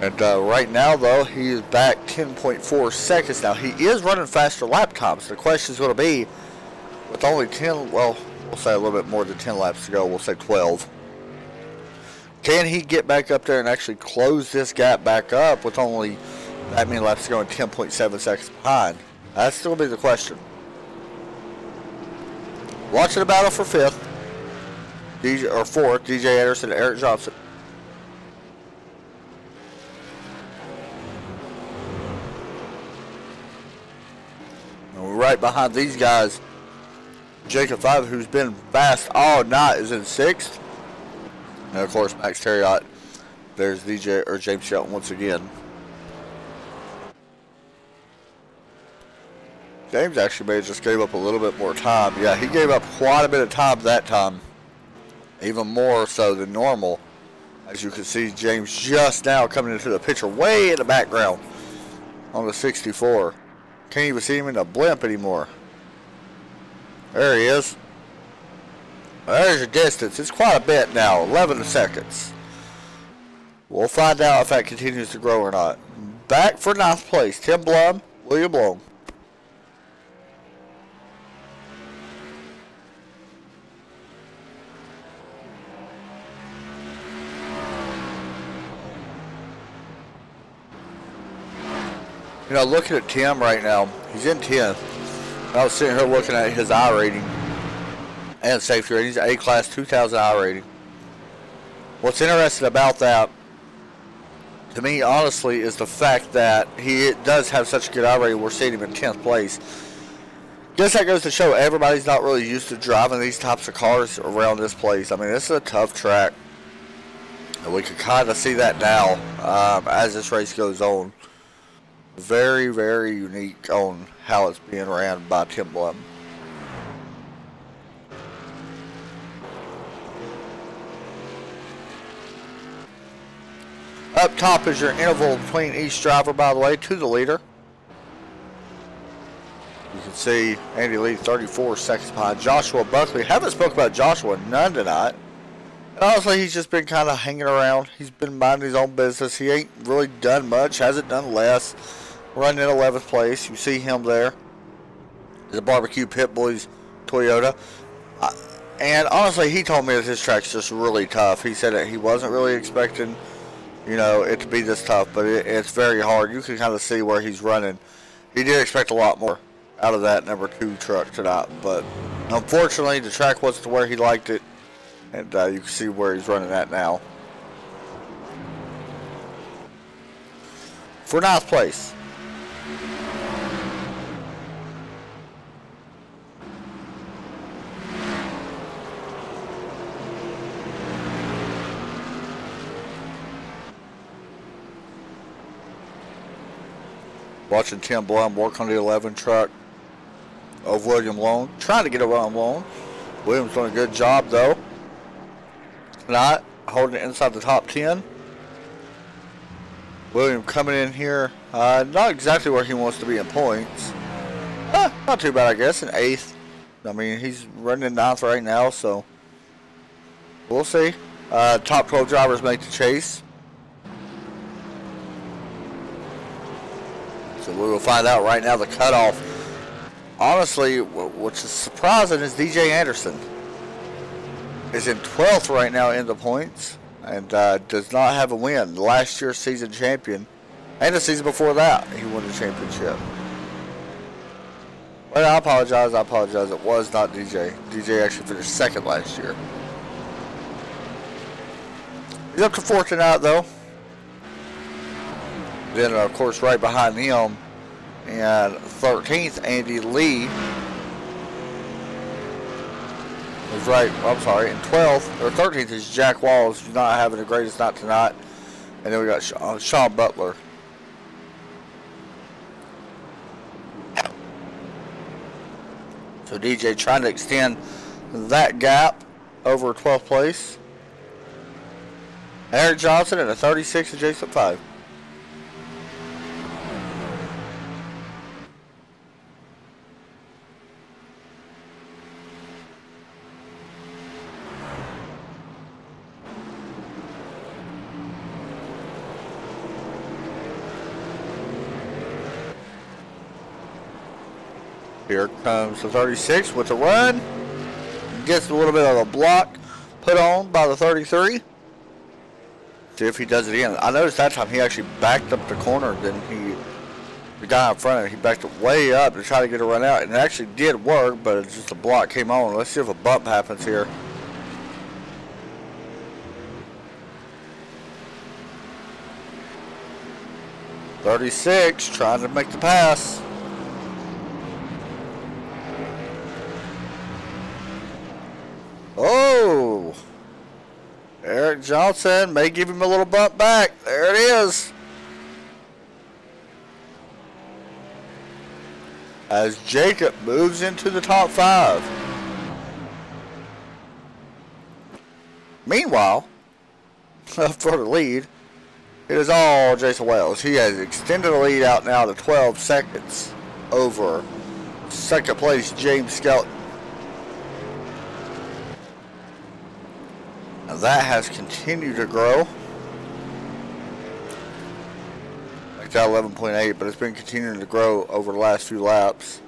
Speaker 1: And right now, though, he is back 10.4 seconds. Now, he is running faster lap times. The question is going to be, with only 10, well, we'll say a little bit more than 10 laps to go, we'll say 12. Can he get back up there and actually close this gap back up with only that many laps going 10.7 seconds behind? That's still be the question. Watching the battle for 5th, or 4th, DJ Anderson and Eric Johnson. right behind these guys. Jacob 5, who's been fast all night, is in 6th. And of course, Max Terriot. There's DJ or James Shelton once again. James actually may have just gave up a little bit more time. Yeah, he gave up quite a bit of time that time. Even more so than normal. As you can see, James just now coming into the picture way in the background on the 64. Can't even see him in the blimp anymore. There he is. There's your distance. It's quite a bit now. 11 seconds. We'll find out if that continues to grow or not. Back for 9th place. Tim Blum, William Long. You know, looking at Tim right now, he's in 10th. I was sitting here looking at his I rating and safety rating. He's an A-class 2000 I rating. What's interesting about that, to me, honestly, is the fact that he does have such a good I rating. We're seeing him in 10th place. Guess that goes to show everybody's not really used to driving these types of cars around this place. I mean, this is a tough track. And we can kind of see that now as this race goes on. Very, very unique on how it's being ran by Tim Blum. Up top is your interval between each driver, by the way, to the leader. You can see Andy Lee 34 seconds behind Joshua Buckley. Haven't spoke about Joshua none tonight. And honestly, he's just been kind of hanging around. He's been minding his own business. He ain't really done much, hasn't done less. Running in 11th place. You see him there. The Barbecue Pit Boys Toyota. And honestly, he told me that his track's just really tough. He said that he wasn't really expecting, you know, it to be this tough, but it's very hard. You can kind of see where he's running. He did expect a lot more out of that number 2 truck tonight, but unfortunately, the track wasn't to where he liked it, and you can see where he's running at now. For 9th place. Watching Tim Blum work on the 11 truck of William Long. Trying to get around Long. William's doing a good job though. Tonight, holding it inside the top 10. William coming in here, not exactly where he wants to be in points. Not too bad, I guess, in 8th. I mean, he's running in 9th right now, so we'll see. Top 12 drivers make the chase. So we will find out right now the cutoff. Honestly, which is surprising, is DJ Anderson is in 12th right now in the points and does not have a win. Last year's season champion and the season before that he won the championship. Well, I apologize. It was not DJ. DJ actually finished 2nd last year. He's up to 4th tonight though. Then, of course, right behind him, and 13th, Andy Lee is right. I'm sorry, and 12th or 13th is Jack Walls, who's not having the greatest night tonight. And then we got Sean Butler. So DJ trying to extend that gap over 12th place. Eric Johnson and a 36 adjacent 5. Here comes the 36 with the run. Gets a little bit of a block put on by the 33. See if he does it again. I noticed that time he actually backed up the corner. Then the guy in front of him, he backed it way up to try to get a run out. And it actually did work, but it's just a block came on. Let's see if a bump happens here. .36 trying to make the pass. Johnson may give him a little bump back. There it is. As Jacob moves into the top 5. Meanwhile, for the lead, it is all Jason Wells. He has extended the lead out now to 12 seconds over second place James Skelton. Now that has continued to grow. Like that 11.8, but it's been continuing to grow over the last few laps.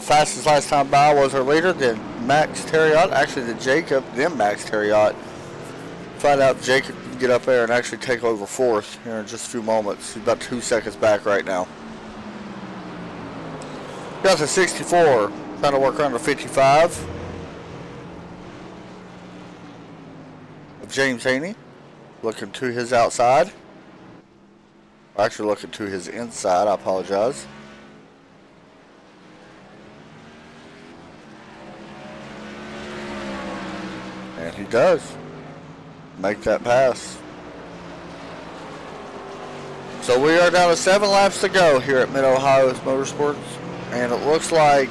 Speaker 1: Fastest last time by was our leader, then Max Terriot. Actually, then Jacob, then Max Terriot. Find out if Jacob can get up there and actually take over fourth here in just a few moments. He's about 2 seconds back right now. Got to 64, trying to work around the 55 of James Haney. Looking to his outside. Actually looking to his inside, I apologize. And he does make that pass. So we are down to 7 laps to go here at Mid-Ohio Motorsports. And it looks like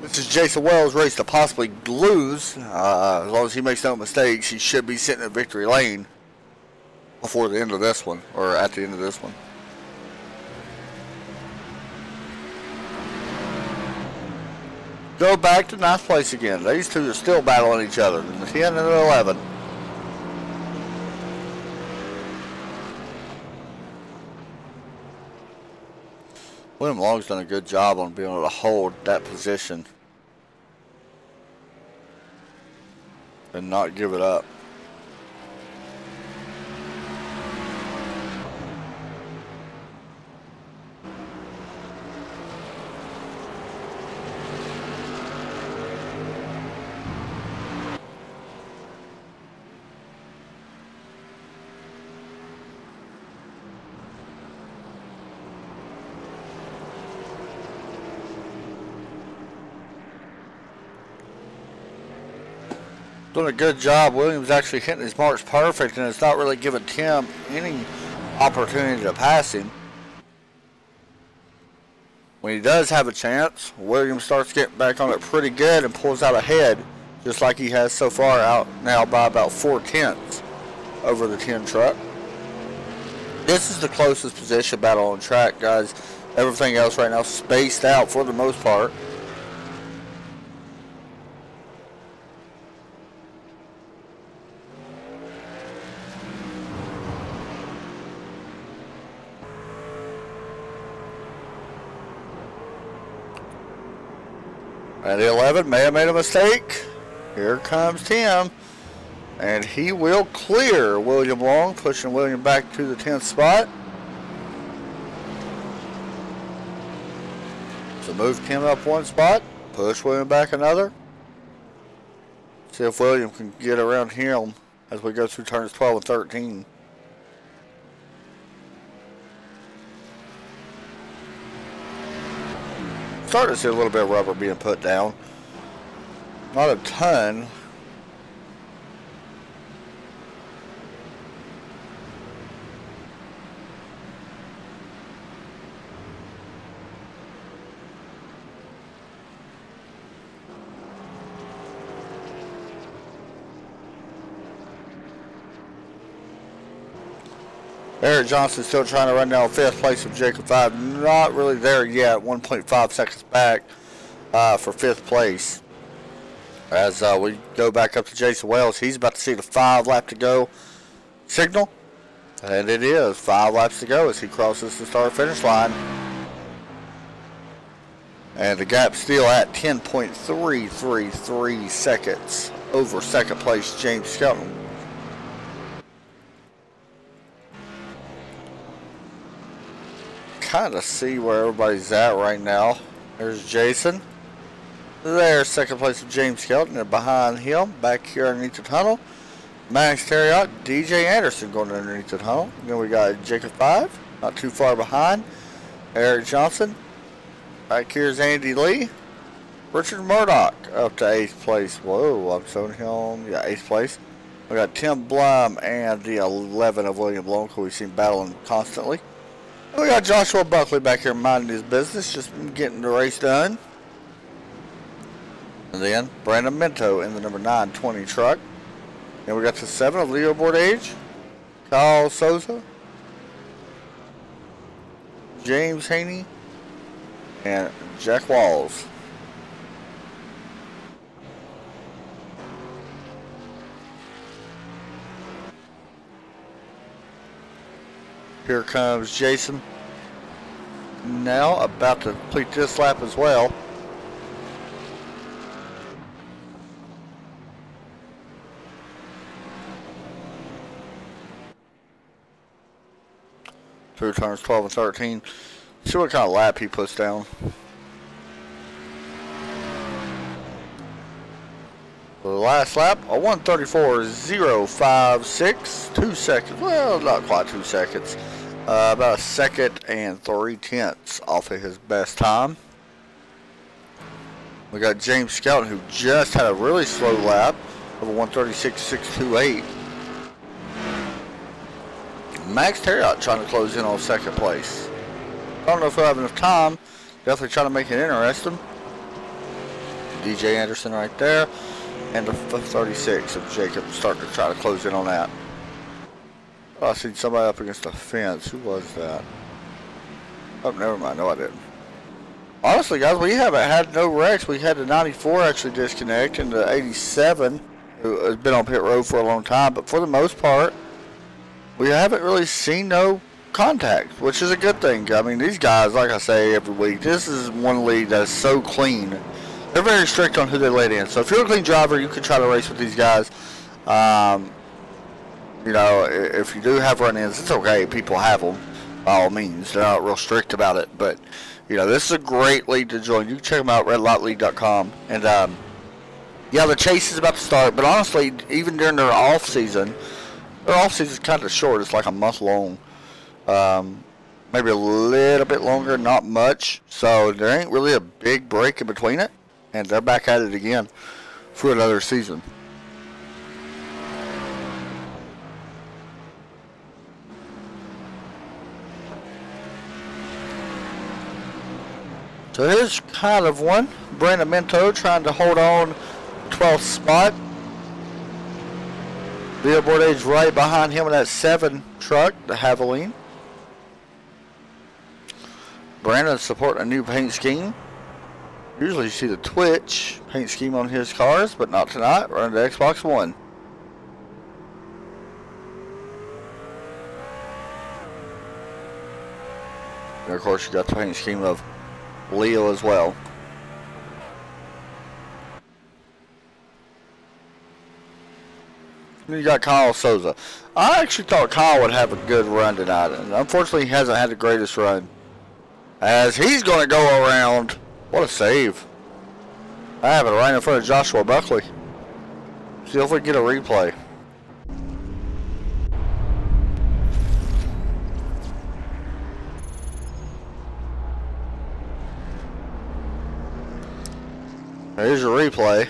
Speaker 1: this is Jason Wells' race to possibly lose. As long as he makes no mistakes, he should be sitting in victory lane before the end of this one, or at the end of this one. Go back to 9th place again. These two are still battling each other, the 10 and the 11. William Long's done a good job on being able to hold that position and not give it up. Doing a good job. Williams actually hitting his marks perfect, and it's not really giving Tim any opportunity to pass him. When he does have a chance, Williams starts getting back on it pretty good and pulls out ahead, just like he has so far, out now by about 4/10 over the 10 truck. This is the closest position battle on track, guys. Everything else right now spaced out for the most part. And the 11 may have made a mistake. Here comes Tim. And he will clear William Long, pushing William back to the 10th spot. So move Tim up 1 spot, push William back another. See if William can get around him as we go through turns 12 and 13. Starting to see a little bit of rubber being put down. Not a ton. Eric Johnson still trying to run down 5th place with Jacob 5. Not really there yet. 1.5 seconds back for 5th place. As we go back up to Jason Wells, he's about to see the 5 lap to go signal. And it is 5 laps to go as he crosses the start finish line. And the gap still at 10.333 seconds over 2nd place James Skelton. Kind of see where everybody's at right now. There's Jason. There's 2nd place of James Skelton. And behind him, back here underneath the tunnel, Max Terriot, DJ Anderson going underneath the tunnel. Then we got Jacob 5, not too far behind. Eric Johnson. Back here's Andy Lee. Richard Murdoch up to 8th place. Whoa, I'm showing him. Yeah, 8th place. We got Tim Blum and the 11 of William Long, who we've seen battling constantly. And we got Joshua Buckley back here minding his business, just getting the race done. And then Brandon Minto in the number 920 truck. And we got the 7 of leaderboard age. Kyle Souza. James Haney. And Jack Walls. Here comes Jason. Now about to complete this lap as well. Through turns 12 and 13. See what kind of lap he puts down. For the last lap, a 1:34.056, 2 seconds. Well, not quite 2 seconds. About a second and 3/10 off of his best time. We got James Skelton, who just had a really slow lap of a 1:36.628. Max Terriot trying to close in on second place. I don't know if he'll have enough time. Definitely trying to make it interesting. DJ Anderson right there. And the 36 of Jacob starting to try to close in on that. Oh, I seen somebody up against the fence. Who was that? Oh, never mind. No, I didn't. Honestly, guys, we haven't had no wrecks. We had the 94 actually disconnect and the 87, who has been on pit road for a long time. But for the most part, we haven't really seen no contact, which is a good thing. I mean, these guys, like I say every week, this is one league that is so clean. They're very strict on who they let in. So if you're a clean driver, you can try to race with these guys. You know, if you do have run-ins, it's okay. People have them, by all means. They're not real strict about it. But, you know, this is a great league to join. You can check them out, RedLightLeague.com. And, yeah, the chase is about to start. But honestly, even during their off-season is kind of short. It's like a month long. Maybe a little bit longer, not much. So there ain't really a big break in between it. And they're back at it again for another season. So here's kind of one. Brandon Minto trying to hold on 12th spot. Leaderboard age right behind him in that 7 truck, the Haviline. Brandon supporting a new paint scheme. Usually you see the Twitch paint scheme on his cars, but not tonight. Running the Xbox One. And of course you got the paint scheme of Leo as well. And you got Kyle Souza. I actually thought Kyle would have a good run tonight, and unfortunately he hasn't had the greatest run. As he's going to go around. What a save. I have it right in front of Joshua Buckley. See if we can get a replay. Here's your replay.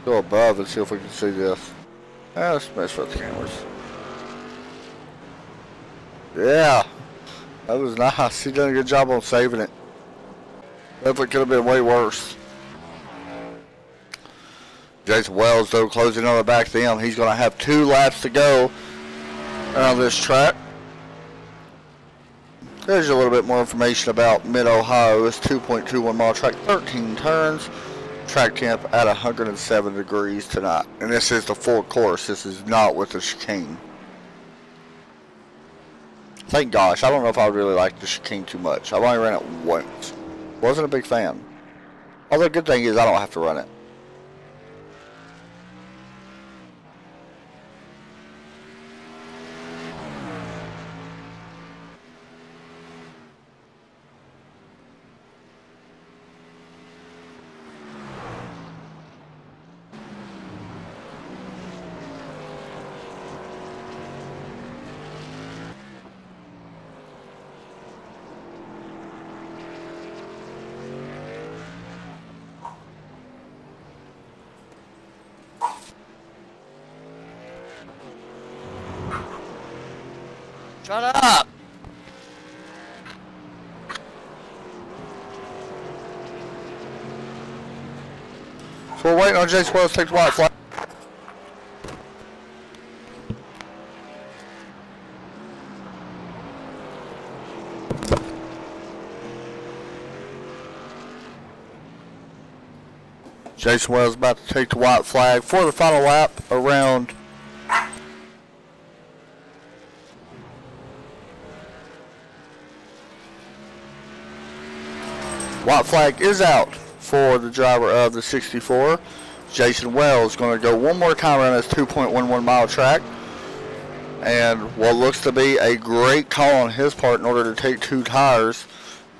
Speaker 1: Go above and see if we can see this. Let's mess with the cameras. Yeah. That was nice. He done a good job on saving it. Definitely could have been way worse. Jason Wells, though, closing on the back of them. He's going to have 2 laps to go around this track. There's a little bit more information about Mid-Ohio. It's 2.21 mile track, 13 turns. Track temp at 107 degrees tonight. And this is the full course. This is not with the chicane. Thank gosh. I don't know if I really like the chicane too much. I've only ran it once. Wasn't a big fan. Although the good thing is I don't have to run it. Shut up! So we're waiting on Jason Wells to take the white flag. Jason Wells about to take the white flag for the final lap around white flag is out for the driver of the 64. Jason Wells going to go one more time around this 2.11 mile track. And what looks to be a great call on his part in order to take 2 tires.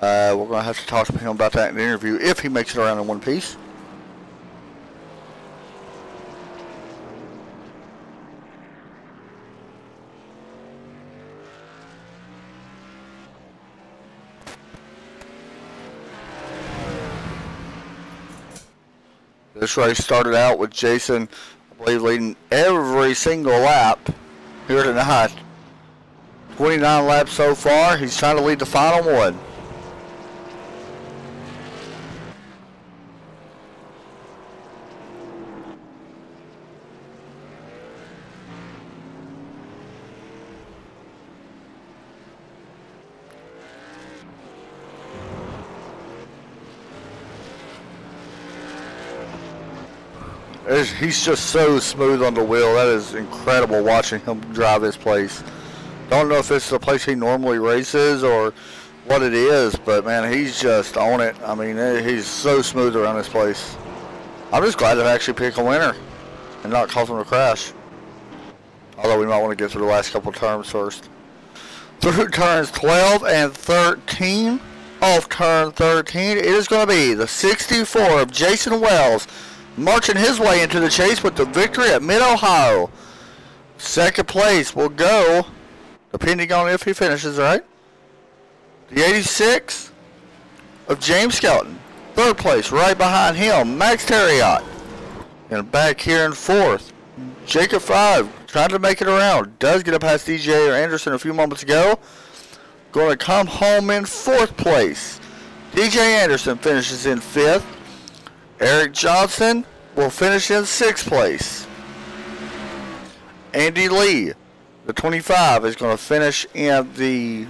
Speaker 1: We're going to have to talk to him about that in the interview if he makes it around in one piece. This race started out with Jason, I believe, leading every single lap here tonight. 29 laps so far. He's trying to lead the final one. He's just so smooth on the wheel. That is incredible watching him drive this place. Don't know if it's the place he normally races or what it is, but man, he's just on it. I mean, he's so smooth around this place. I'm just glad to actually pick a winner and not cause him to crash. Although we might want to get through the last couple turns first. Through turns 12 and 13, off turn 13, it is going to be the 64 of Jason Wells marching his way into the chase with the victory at Mid-Ohio. Second place will go, depending on if he finishes, right? The 86 of James Skelton. Third place, right behind him, Max Terriot. And back here in fourth, Jacob 5, trying to make it around. Does get up past DJ Anderson a few moments ago. Going to come home in fourth place. DJ Anderson finishes in fifth. Eric Johnson will finish in 6th place. Andy Lee, the 25, is going to finish in the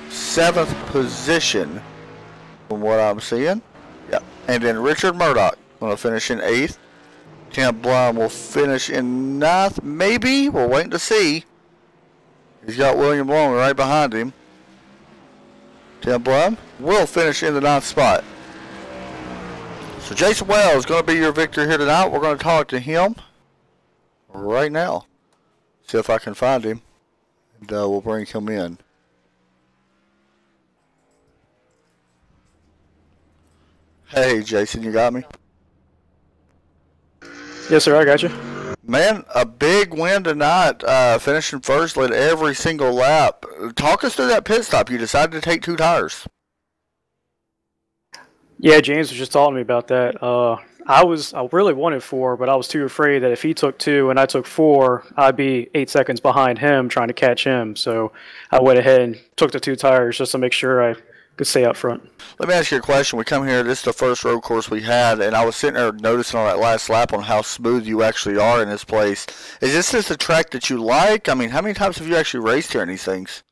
Speaker 1: 7th position from what I'm seeing. Yep. And then Richard Murdoch going to finish in 8th. Tim Blum will finish in 9th, maybe. We're waiting to see. He's got William Long right behind him. Tim Blum will finish in the 9th spot. So Jason Wells is going to be your victor here tonight. We're going to talk to him right now. See if I can find him. And we'll bring him in. Hey Jason, you got me?
Speaker 3: Yes sir, I got you.
Speaker 1: Man, a big win tonight. Finishing first, led every single lap. Talk us through that pit stop. You decided to take 2 tires.
Speaker 3: Yeah, James was just talking to me about that. I really wanted 4, but I was too afraid that if he took 2 and I took 4, I'd be 8 seconds behind him trying to catch him. So I went ahead and took the 2 tires just to make sure I could stay up front.
Speaker 1: Let me ask you a question. We come here, this is the first road course we had, and I was sitting there noticing on that last lap on how smooth you actually are in this place. Is this just a track that you like? I mean, how many times have you actually raced here in these things?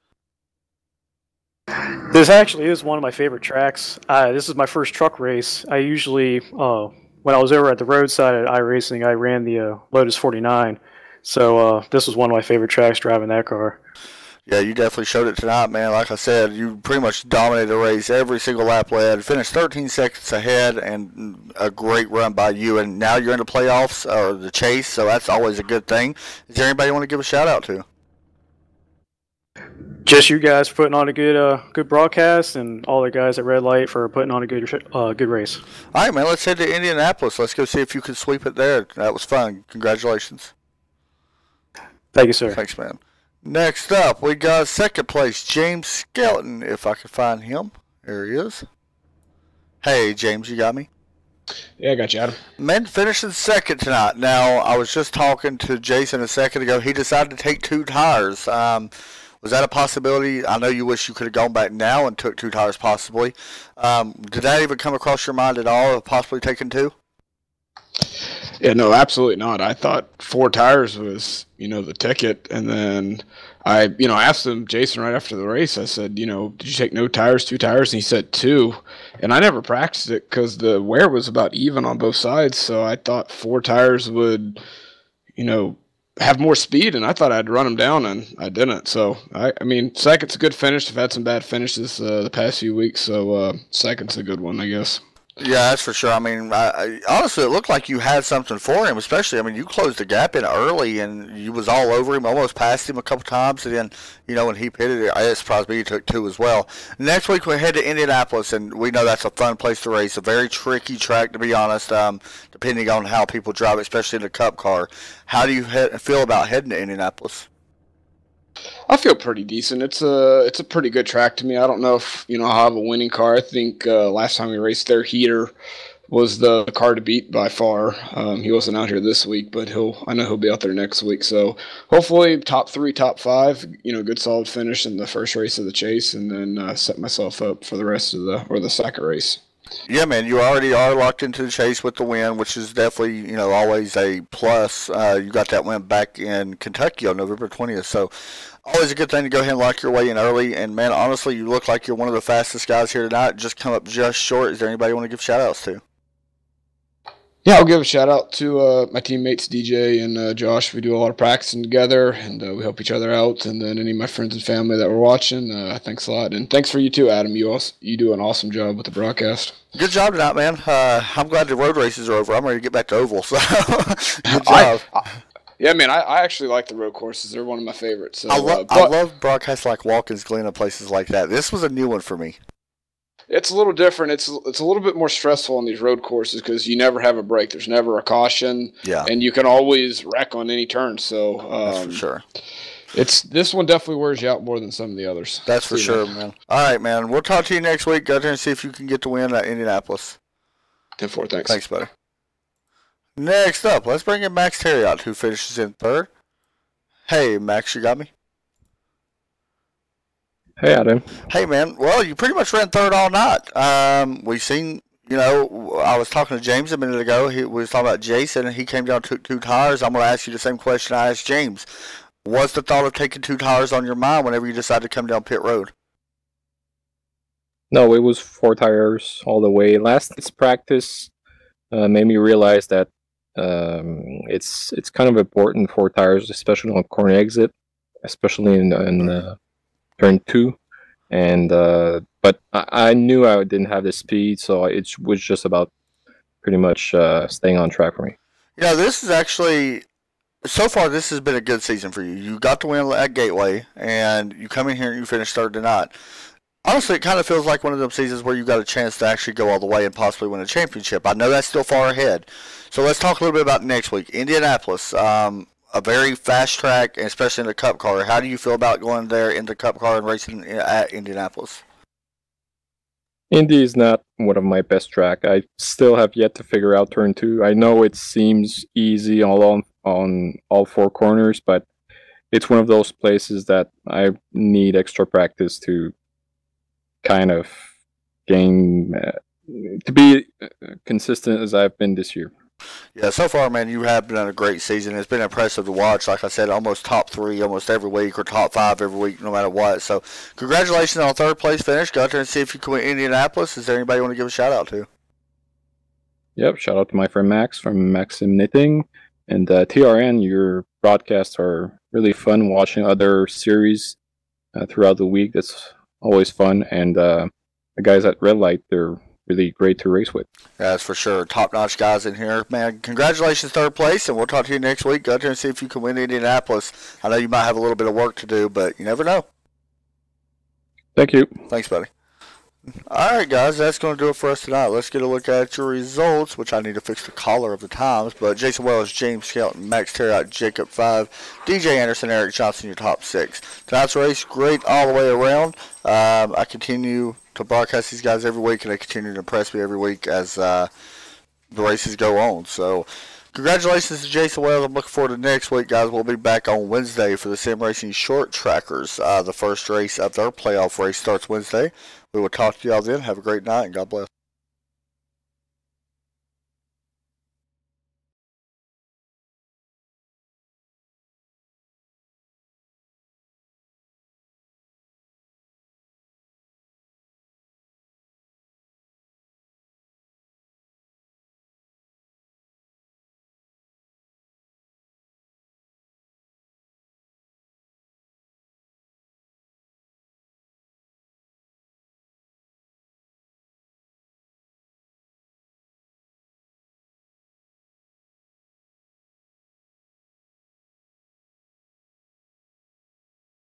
Speaker 3: This actually is one of my favorite tracks. This is my first truck race. I usually, when I was over at the roadside at iRacing, I ran the Lotus 49. So this was one of my favorite tracks driving that car.
Speaker 1: Yeah, you definitely showed it tonight, man. Like I said, you pretty much dominated the race every single lap led. Finished 13 seconds ahead, and a great run by you. And now you're in the playoffs, or the chase, so that's always a good thing. Is there anybody you want to give a shout-out to?
Speaker 3: Just you guys for putting on a good broadcast, and all the guys at RedLight for putting on a good race. All
Speaker 1: right, man. Let's head to Indianapolis. Let's go see if you can sweep it there. That was fun. Congratulations.
Speaker 3: Thank you, sir.
Speaker 1: Thanks, man. Next up, we got second place, James Skelton, if I can find him. There he is. Hey, James, you got me?
Speaker 4: Yeah, I got you, Adam.
Speaker 1: Men finishing second tonight. Now, I was just talking to Jason a second ago. He decided to take 2 tires. Was that a possibility? I know you wish you could have gone back now and took 2 tires possibly. Did that even come across your mind at all of possibly taking 2?
Speaker 4: Yeah, no, absolutely not. I thought 4 tires was, the ticket. And then I asked him, Jason, right after the race, I said, did you take no tires, 2 tires? And he said 2. And I never practiced it because the wear was about even on both sides. So I thought 4 tires would, have more speed. And I thought I'd run them down, and I didn't. So, I mean, second's a good finish. I've had some bad finishes the past few weeks. So second's a good one, I guess.
Speaker 1: Yeah, that's for sure. I mean, honestly, it looked like you had something for him, especially, I mean, you closed the gap in early, and you was all over him, almost passed him a couple times, and then, when he pitted it, it surprised me he took 2 as well. Next week, we head to Indianapolis, and we know that's a fun place to race, a very tricky track, to be honest, depending on how people drive, especially in the Cup car. How do you feel about heading to Indianapolis?
Speaker 4: I feel pretty decent. It's a pretty good track to me. I don't know if I'll have a winning car. I think last time we raced there, Heater was the car to beat by far. He wasn't out here this week, but I know he'll be out there next week. So hopefully top 3, top 5. Good solid finish in the first race of the chase, and then set myself up for the rest of the second race.
Speaker 1: Yeah, man, you already are locked into the chase with the win, which is definitely, always a plus. You got that win back in Kentucky on November 20th, so always a good thing to go ahead and lock your way in early. And, man, honestly, you look like you're one of the fastest guys here tonight. Just come up just short. Is there anybody you want to give shout-outs to?
Speaker 4: Yeah, I'll give a shout-out to my teammates, DJ and Josh. We do a lot of practicing together, and we help each other out. And then any of my friends and family that were watching, thanks a lot. And thanks for you too, Adam. You do an awesome job with the broadcast.
Speaker 1: Good job tonight, man. I'm glad the road races are over. I'm ready to get back to oval, so good job.
Speaker 4: Yeah, man, I actually like the road courses. They're one of my favorites. So,
Speaker 1: I love broadcasts like Watkins Glen and places like that. This was a new one for me.
Speaker 4: It's a little different. It's a little bit more stressful on these road courses because you never have a break. There's never a caution.
Speaker 1: Yeah.
Speaker 4: And you can always wreck on any turn. So
Speaker 1: that's for sure.
Speaker 4: This one definitely wears you out more than some of the others.
Speaker 1: That's for sure, man. All right, man. We'll talk to you next week. Go there and see if you can get the win at Indianapolis.
Speaker 4: 10-4, thanks.
Speaker 1: Thanks, buddy. Next up, let's bring in Max Terriot, who finishes in 3rd. Hey, Max, you got me?
Speaker 5: Hey, Adam.
Speaker 1: Hey, man. Well, you pretty much ran 3rd all night. We've seen, I was talking to James a minute ago. We was talking about Jason, and he came down and took 2 tires. I'm going to ask you the same question I asked James. What's the thought of taking 2 tires on your mind whenever you decide to come down pit road?
Speaker 5: No, it was 4 tires all the way. Last night's practice made me realize that it's kind of important 4 tires, especially on corner exit, especially in turn 2. And but I knew I didn't have the speed, so it was just about pretty much staying on track for me.
Speaker 1: This is actually, so far this has been a good season for you. You got to win at Gateway, and you come in here and you finish 3rd tonight. Honestly, it kind of feels like one of those seasons where you got a chance to actually go all the way and possibly win a championship. I know that's still far ahead. So let's talk a little bit about next week. Indianapolis, a very fast track, and especially in the Cup car. How do you feel about going there in the Cup car and racing at Indianapolis?
Speaker 5: Indy is not one of my best track. I still have yet to figure out turn 2. I know it seems easy on all 4 corners, but it's one of those places that I need extra practice to kind of gain to be consistent as I've been this year.
Speaker 1: Yeah, so far, man, you have done a great season. It's been impressive to watch. Like I said, almost top 3 almost every week, or top 5 every week, no matter what. So congratulations on a 3rd place finish. Go out there and see if you can win Indianapolis. Is there anybody you want to give a shout out to?
Speaker 5: Yep, shout out to my friend Max from Maxim Knitting. And TRN, your broadcasts are really fun, watching other series throughout the week. That's always fun. And the guys at RedLight, they're really great to race with.
Speaker 1: That's for sure. Top-notch guys in here. Man, congratulations, 3rd place, and we'll talk to you next week. Go out there and see if you can win Indianapolis. I know you might have a little bit of work to do, but you never know.
Speaker 5: Thank you.
Speaker 1: Thanks, buddy. All right, guys, that's going to do it for us tonight. Let's get a look at your results, which I need to fix the collar of the times. But Jason Wells, James Skelton, Max Terriot, Jacob 5, DJ Anderson, Eric Johnson, your top 6. Tonight's race, great all the way around. I continue to broadcast these guys every week, and they continue to impress me every week as the races go on. So Congratulations to Jason Wells. I'm looking forward to next week, guys. We'll be back on Wednesday for the Sim Racing Short Trackers. The first race of their playoff race starts Wednesday. We will talk to y'all then. Have a great night, and God bless.